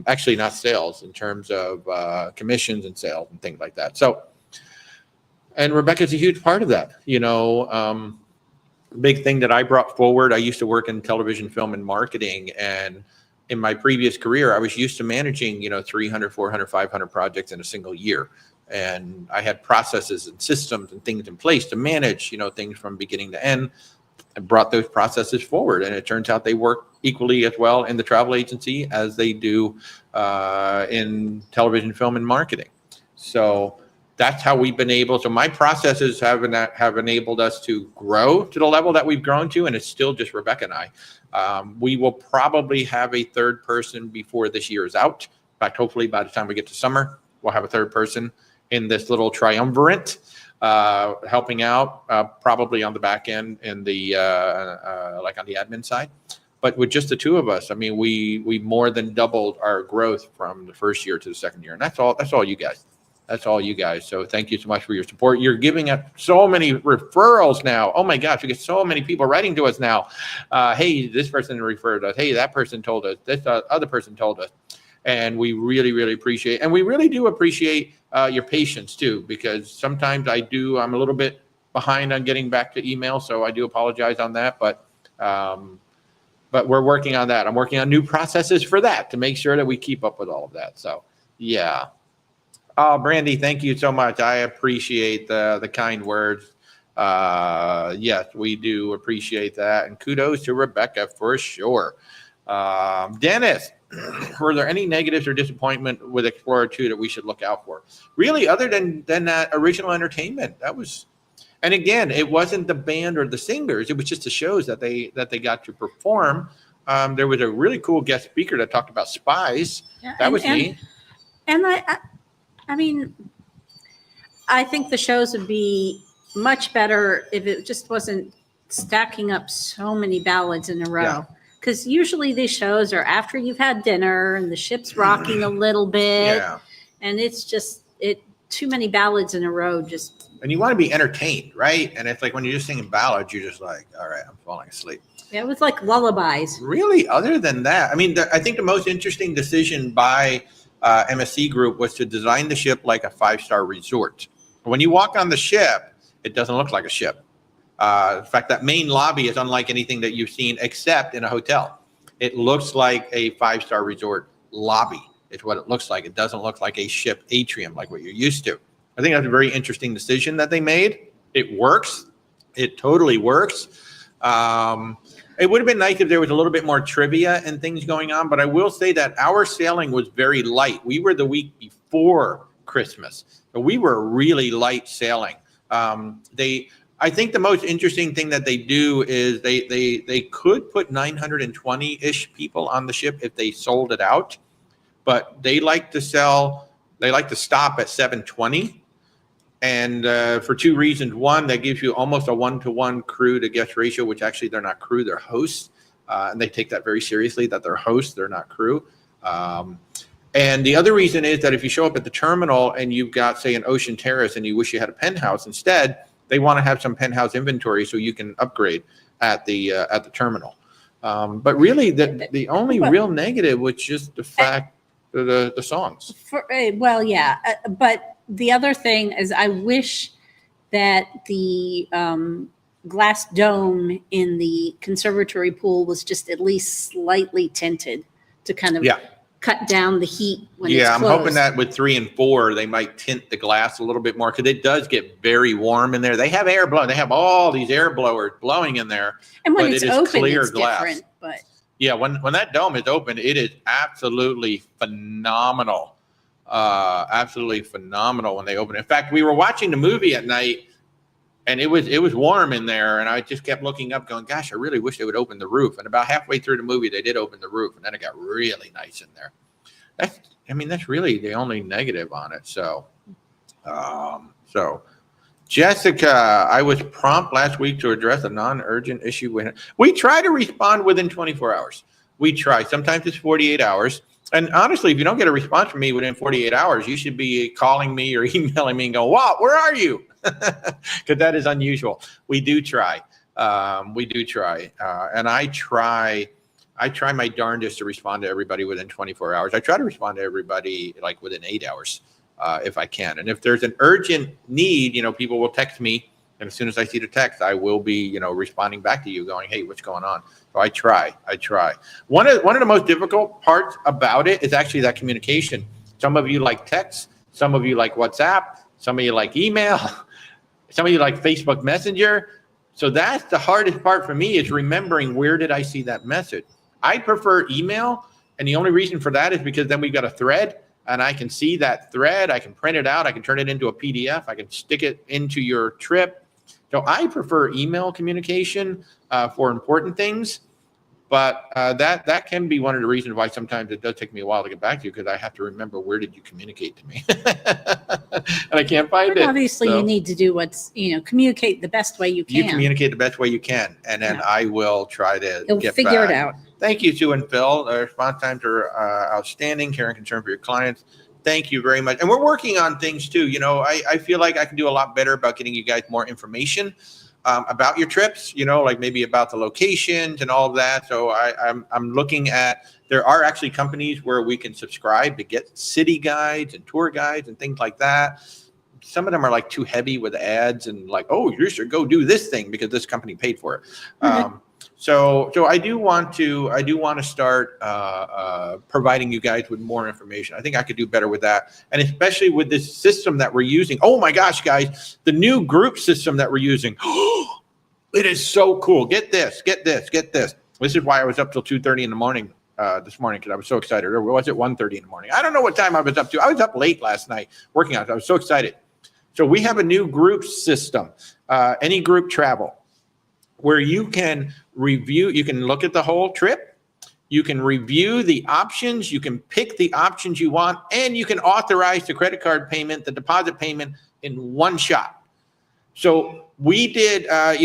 actually not sales, in terms of commissions and sales and things like that. So, and Rebecca's a huge part of that. Big thing that I brought forward, I used to work in television, film, and marketing. And in my previous career, I was used to managing, 300, 400, 500 projects in a single year. And I had processes and systems and things in place to manage, things from beginning to end. I brought those processes forward, and it turns out they work equally as well in the travel agency as they do in television, film, and marketing. So that's how we've been able. So my processes have enabled us to grow to the level that we've grown to, and it's still just Rebecca and I. We will probably have a third person before this year is out. In fact, hopefully by the time we get to summer, we'll have a third person in this little triumvirate helping out, probably on the back end and the like on the admin side. But with just the two of us, I mean, we more than doubled our growth from the first year to the second year, and that's all you guys. That's all you guys. So thank you so much for your support. You're giving us so many referrals now. Oh my gosh, we get so many people writing to us now. Hey, this person referred us. Hey, that person told us. This other person told us. And we really, really appreciate, and we really do appreciate your patience too, because sometimes I'm a little bit behind on getting back to email, so I do apologize on that. But we're working on that. I'm working on new processes for that to make sure that we keep up with all of that. So yeah. Oh, Brandy, thank you so much. I appreciate the kind words. Yes, we do appreciate that. And kudos to Rebecca for sure. Dennis, were there any negatives or disappointment with Explora 2 that we should look out for? Really, other than that original entertainment, that was, and again, it wasn't the band or the singers. It was just the shows that they got to perform. There was a really cool guest speaker that talked about spies. Yeah, that was neat. And I mean, I think the shows would be much better if it just wasn't stacking up so many ballads in a row. Because usually these shows are after you've had dinner and the ship's rocking a little bit. Yeah. And it's just too many ballads in a row. And you want to be entertained, right? And it's like when you're just singing ballads, you're just like, all right, I'm falling asleep. Yeah, it was like lullabies. Really, other than that, I mean, I think the most interesting decision by MSC Group was to design the ship like a 5-star resort. When you walk on the ship, it doesn't look like a ship. In fact, that main lobby is unlike anything that you've seen except in a hotel. It looks like a 5-star resort lobby. It's what it looks like. It doesn't look like a ship atrium like what you're used to. I think that's a very interesting decision that they made. It works. It totally works. It would have been nice if there was a little bit more trivia and things going on, but I will say that our sailing was very light. We were the week before Christmas, so we were really light sailing. I think the most interesting thing that they do is they could put 920-ish people on the ship if they sold it out, but they like to stop at 720. And for two reasons. One, that gives you almost a 1-to-1 crew to guest ratio, which actually they're not crew, they're hosts. And they take that very seriously, that they're hosts, they're not crew. And the other reason is that if you show up at the terminal and you've got, say, an ocean terrace and you wish you had a penthouse instead, they want to have some penthouse inventory so you can upgrade at the terminal. But really, the only real negative was just the fact of the songs. Well, yeah, but the other thing is I wish that the glass dome in the conservatory pool was just at least slightly tinted to kind of cut down the heat when it's closed. I'm hoping that with 3 and 4, they might tint the glass a little bit more because it does get very warm in there. They have air blowing. They have all these air blowers blowing in there. And when it's open, it's different. But yeah, when that dome is open, it is absolutely phenomenal. Absolutely phenomenal when they open. In fact, we were watching the movie at night and it was warm in there, and I just kept looking up going, gosh, I really wish they would open the roof. And about halfway through the movie, they did open the roof, and then it got really nice in there. That's really the only negative on it. So Jessica, I was prompt last week to address a non-urgent issue. We try to respond within 24 hours. We try. Sometimes it's 48 hours. And honestly, if you don't get a response from me within 48 hours, you should be calling me or emailing me and go, wow, where are you? Because that is unusual. We do try. And I try my darndest to respond to everybody within 24 hours. I try to respond to everybody like within 8 hours if I can. And if there's an urgent need, people will text me. And as soon as I see the text, I will be, responding back to you going, hey, what's going on? So I try. One of the most difficult parts about it is actually that communication. Some of you like text. Some of you like WhatsApp. Some of you like email. Some of you like Facebook Messenger. So that's the hardest part for me is remembering where did I see that message. I prefer email. And the only reason for that is because then we've got a thread. And I can see that thread. I can print it out. I can turn it into a PDF. I can stick it into your trip. So I prefer email communication for important things, but that can be one of the reasons why sometimes it does take me a while to get back to you because I have to remember where did you communicate to me, and I can't find it. Obviously, you need to do communicate the best way you can. You communicate the best way you can, and then I will try to figure it out. Thank you, Sue and Phil. Our response times are outstanding. Care and concern for your clients. Thank you very much. And we're working on things too. I feel like I can do a lot better about getting you guys more information about your trips, like maybe about the locations and all of that. So I'm looking at, there are actually companies where we can subscribe to get city guides and tour guides and things like that. Some of them are like too heavy with ads and like, oh, you should go do this thing because this company paid for it. So I do want to start providing you guys with more information. I think I could do better with that, and especially with this system that we're using. Oh my gosh, guys, the new group system that we're using. It is so cool. Get this. This is why I was up till 2:30 in the morning this morning because I was so excited. Or was it 1:30 in the morning? I don't know what time I was up to. I was up late last night working on it. I was so excited. So we have a new group system, any group travel, where you can review, you can look at the whole trip, you can review the options, you can pick the options you want, and you can authorize the credit card payment, the deposit payment in one shot. So we did, I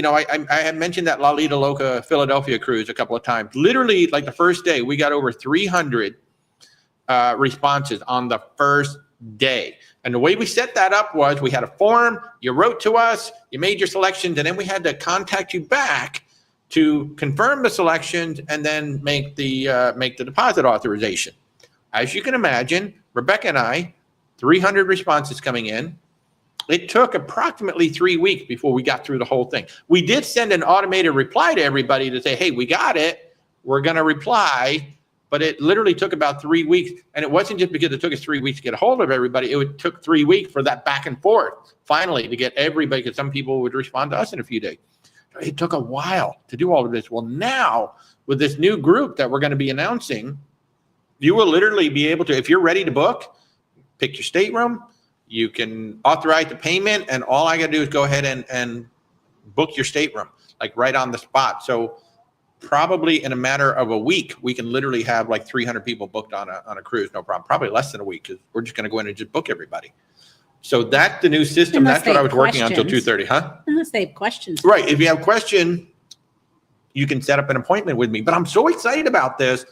had mentioned that Lido, Loca, Philadelphia cruise a couple of times. Literally, like the first day, we got over 300 responses on the first day. And the way we set that up was we had a form, you wrote to us, you made your selections, and then we had to contact you back to confirm the selections and then make the deposit authorization. As you can imagine, Rebecca and I, 300 responses coming in. It took approximately 3 weeks before we got through the whole thing. We did send an automated reply to everybody to say, hey, we got it. We're going to reply. But it literally took about 3 weeks. And it wasn't just because it took us 3 weeks to get a hold of everybody. It took 3 weeks for that back and forth, finally, to get everybody, because some people would respond to us in a few days. It took a while to do all of this. Well, now, with this new group that we're going to be announcing, you will literally be able to, if you're ready to book, pick your stateroom, you can authorize the payment, and all I got to do is go ahead and book your stateroom, like right on the spot. So probably in a matter of a week, we can literally have like 300 people booked on a cruise, no problem. Probably less than a week because we're just going to go in and just book everybody. So that's the new system. Unless that's what I was working on until 2:30, huh? Unless they have questions. Right. If you have a question, you can set up an appointment with me. But I'm so excited about this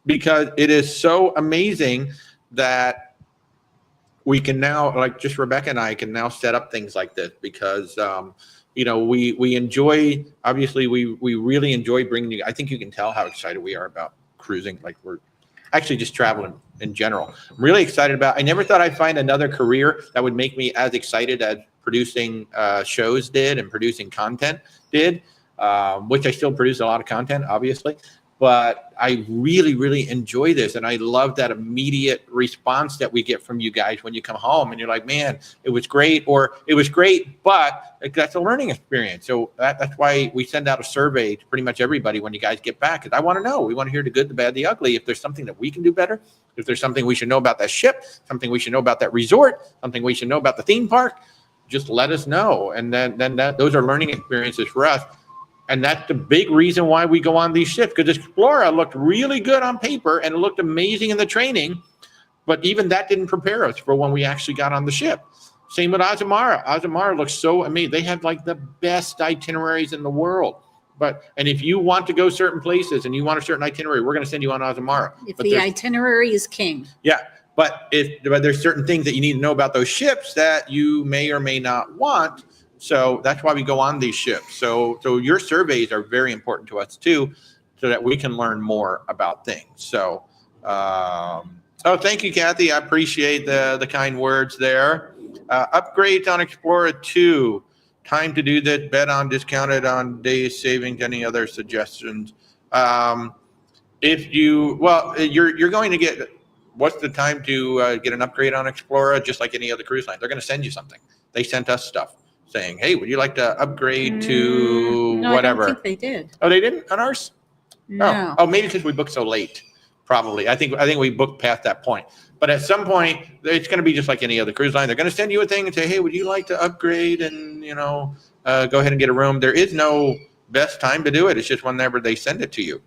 because it is so amazing that we can now, like just Rebecca and I can now set up things like this because we enjoy, obviously we really enjoy bringing you, I think you can tell how excited we are about cruising. Like we're actually just traveling in general. I'm really excited about, I never thought I'd find another career that would make me as excited as producing shows did and producing content did, which I still produce a lot of content, obviously. But I really, really enjoy this. And I love that immediate response that we get from you guys when you come home and you're like, man, it was great, or it was great, but that's a learning experience. So that's why we send out a survey to pretty much everybody when you guys get back, because I want to know. We want to hear the good, the bad, the ugly. If there's something that we can do better, if there's something we should know about that ship, something we should know about that resort, something we should know about the theme park, just let us know. And then those are learning experiences for us. And that's the big reason why we go on these ships, because Explora looked really good on paper and it looked amazing in the training, but even that didn't prepare us for when we actually got on the ship. Same with Azamara. Azamara looks so amazing. They have like the best itineraries in the world. And if you want to go certain places and you want a certain itinerary, we're going to send you on Azamara. If the itinerary is king. Yeah. But there's certain things that you need to know about those ships that you may or may not want. So that's why we go on these ships. So your surveys are very important to us too, so that we can learn more about things. So, thank you, Kathy. I appreciate the kind words there. Upgrades on Explora 2. Time to do this. Bet on discounted on days savings. Any other suggestions? You're going to get. What's the time to get an upgrade on Explora? Just like any other cruise line, they're going to send you something. They sent us stuff saying, "Hey, would you like to upgrade to whatever?" I don't think they did. Oh, they didn't on ours? No. Oh, maybe because we booked so late. Probably. I think we booked past that point. But at some point, it's going to be just like any other cruise line. They're going to send you a thing and say, "Hey, would you like to upgrade and go ahead and get a room?" There is no best time to do it. It's just whenever they send it to you.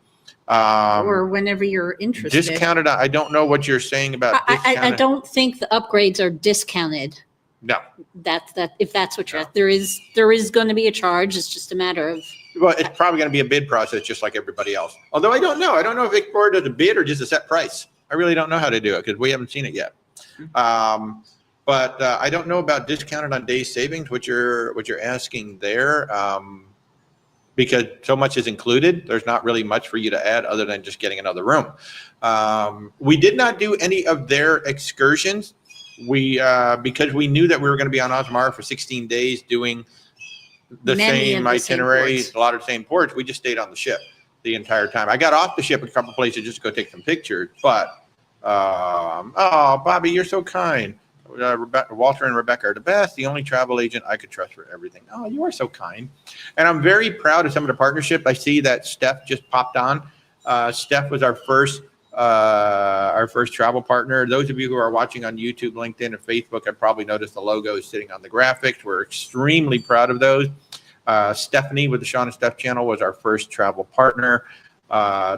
Or whenever you're interested. Discounted. I don't know what you're saying about discounted. I don't think the upgrades are discounted. No. If that's what you're at. There is going to be a charge. It's just a matter of. Well, it's probably going to be a bid process just like everybody else. Although I don't know. I don't know if Explora does a bid or just a set price. I really don't know how to do it because we haven't seen it yet. But I don't know about discounted on days savings, what you're asking there. Because so much is included, there's not really much for you to add other than just getting another room. We did not do any of their excursions. Because we knew that we were going to be on Azamara for 16 days doing the same itineraries, a lot of the same ports. We just stayed on the ship the entire time. I got off the ship a couple places just to go take some pictures. But, Bobby, you're so kind. Walter and Rebecca are the best. The only travel agent I could trust for everything. Oh, you are so kind. And I'm very proud of some of the partnership. I see that Stef just popped on. Stef was our first travel partner. Those of you who are watching on YouTube, LinkedIn, and Facebook have probably noticed the logos sitting on the graphics. We're extremely proud of those. Stephanie with the Sean and Steph channel was our first travel partner.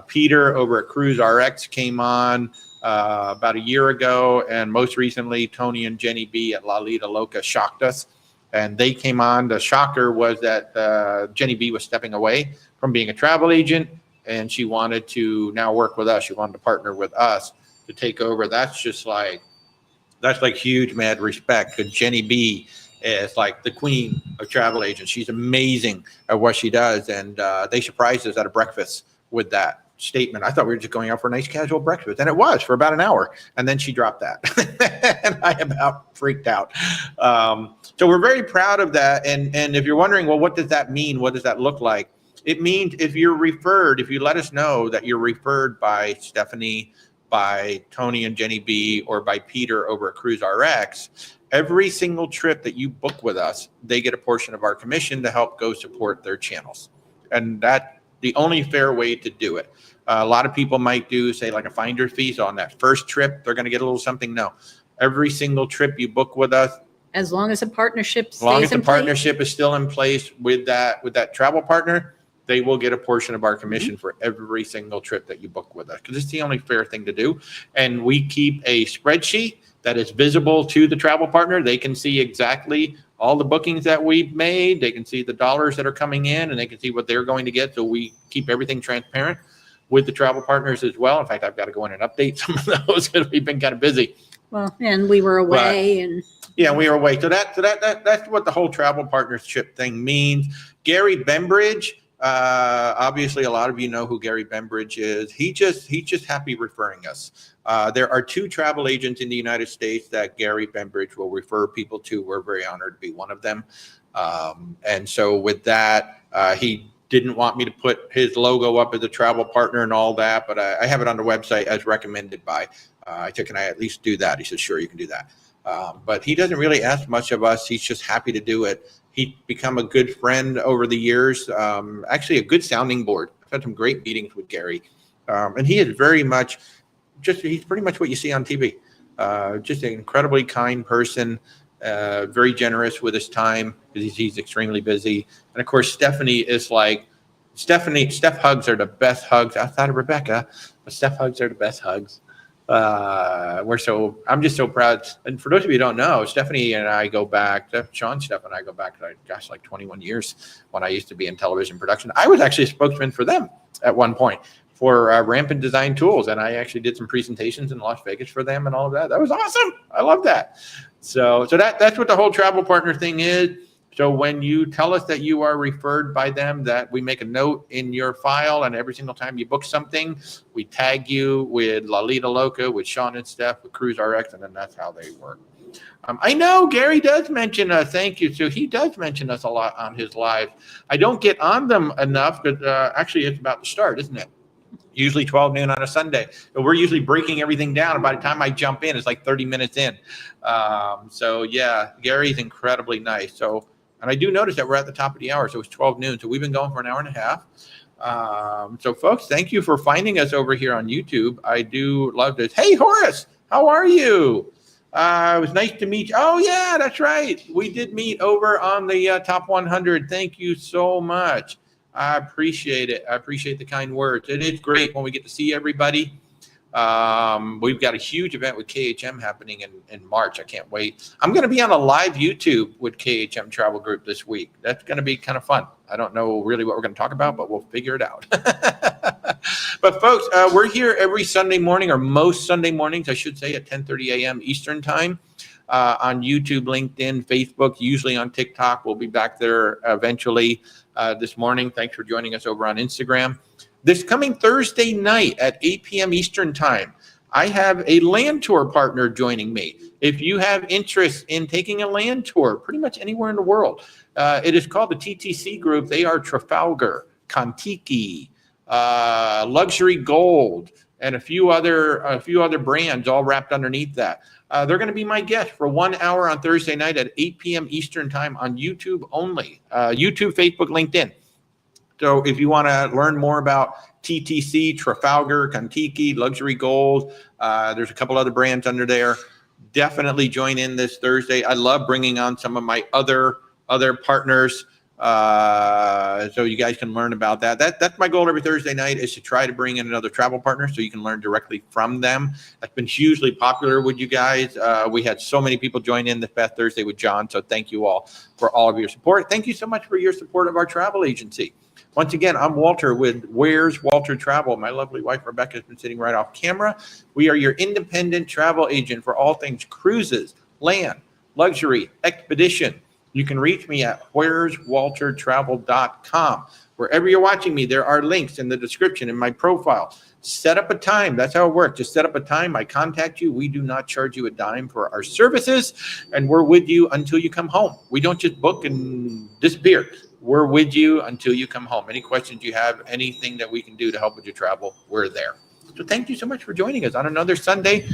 Peter over at Cruise RX came on about a year ago, and most recently Tony and Jenny B at Lido Loca shocked us, and they came on. The shocker was that Jenny B was stepping away from being a travel agent, and she wanted to now work with us. She wanted to partner with us to take over. That's like huge mad respect, because Jenny B is like the queen of travel agents. She's amazing at what she does, and they surprised us at a breakfast with that statement. I thought we were just going out for a nice casual breakfast, and it was for about an hour, and then she dropped that and I about freaked out. So we're very proud of that. And if you're wondering, well, what does that mean? What does that look like? It means if you let us know that you're referred by Stephanie, by Tony and Jenny B, or by Peter over at Cruise RX, every single trip that you book with us, they get a portion of our commission to help go support their channels. And that's the only fair way to do it. A lot of people might do, say, like a finder's fee. So on that first trip, they're going to get a little something. No, every single trip you book with us, as long as a partnership stays as long as the in partnership is still in place with that travel partner, they will get a portion of our commission for every single trip that you book with us, because it's the only fair thing to do. And we keep a spreadsheet that is visible to the travel partner. They can see exactly all the bookings that we've made. They can see the dollars that are coming in, and they can see what they're going to get. So we keep everything transparent with the travel partners as well. In fact, I've got to go in and update some of those because we've been kind of busy. Well, and we were away, we were away. So that's what the whole travel partnership thing means. Gary Bembridge, obviously a lot of you know who Gary Bembridge is. He's just happy referring us. There are 2 travel agents in the United States that Gary Bembridge will refer people to. We're very honored to be one of them. And so with that, he didn't want me to put his logo up as a travel partner and all that, but I have it on the website as recommended by. I said, can I at least do that? He said, sure, you can do that. But he doesn't really ask much of us. He's just happy to do it. He's become a good friend over the years, actually a good sounding board. I've had some great meetings with Gary. And he is very much, he's pretty much what you see on TV. Just an incredibly kind person, very generous with his time because he's extremely busy. And of course, Stephanie is like, Steph hugs are the best hugs outside of Rebecca, but Steph hugs are the best hugs. I'm just so proud. And for those of you who don't know, Stephanie and I go back, Sean, Steph and I go back, gosh, like 21 years when I used to be in television production. I was actually a spokesman for them at one point for Rampant Design Tools. And I actually did some presentations in Las Vegas for them and all of that. That was awesome. I love that. So that's what the whole travel partner thing is. So when you tell us that you are referred by them, that we make a note in your file, and every single time you book something, we tag you with Lido, Loca, with Sean and Steph, with Cruise RX, and then that's how they work. I know Gary does mention thank you. So he does mention us a lot on his live. I don't get on them enough because actually it's about to start, isn't it? Usually 12 noon on a Sunday. But we're usually breaking everything down. And by the time I jump in, it's like 30 minutes in. So yeah, Gary's incredibly nice. So, and I do notice that we're at the top of the hour. So it's 12 noon. So we've been going for an hour and a half. So folks, thank you for finding us over here on YouTube. I do love this. Hey, Horace, how are you? It was nice to meet you. Oh yeah, that's right. We did meet over on the top 100. Thank you so much. I appreciate it. I appreciate the kind words. It is great when we get to see everybody. We've got a huge event with KHM happening in March. I can't wait. I'm going to be on a live YouTube with KHM Travel Group this week. That's going to be kind of fun. I don't know really what we're going to talk about, but we'll figure it out. But folks, we're here every Sunday morning, or most Sunday mornings, I should say, at 10:30 a.m. Eastern time. On YouTube, LinkedIn, Facebook, usually on TikTok. We'll be back there eventually this morning. Thanks for joining us over on Instagram. This coming Thursday night at 8 p.m. Eastern time, I have a land tour partner joining me. If you have interest in taking a land tour pretty much anywhere in the world, it is called the TTC Group. They are Trafalgar, Kontiki, Luxury Gold, and a few other brands all wrapped underneath that. They're going to be my guest for 1 hour on Thursday night at 8 p.m. Eastern time on YouTube only. YouTube, Facebook, LinkedIn. So if you want to learn more about TTC, Trafalgar, Kontiki, Luxury Gold, there's a couple other brands under there. Definitely join in this Thursday. I love bringing on some of my other partners so you guys can learn about that. That's my goal every Thursday night, is to try to bring in another travel partner so you can learn directly from them. That's been hugely popular with you guys. We had so many people join in this past Thursday with John, so thank you all for all of your support. Thank you so much for your support of our travel agency. Once again, I'm Walter with Where's Walter Travel. My lovely wife, Rebecca, has been sitting right off camera. We are your independent travel agent for all things cruises, land, luxury, expedition. You can reach me at where'swaltertravel.com. Wherever you're watching me, there are links in the description in my profile. Set up a time. That's how it works. Just set up a time. I contact you. We do not charge you a dime for our services, and we're with you until you come home. We don't just book and disappear. We're with you until you come home. Any questions you have, anything that we can do to help with your travel, we're there. So thank you so much for joining us on another Sunday.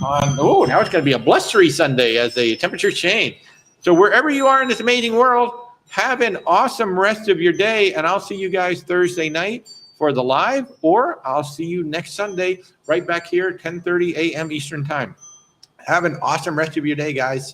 Now it's going to be a blustery Sunday as the temperatures change. So wherever you are in this amazing world, have an awesome rest of your day, and I'll see you guys Thursday night for the live, or I'll see you next Sunday right back here at 10:30 a.m. Eastern time. Have an awesome rest of your day, guys.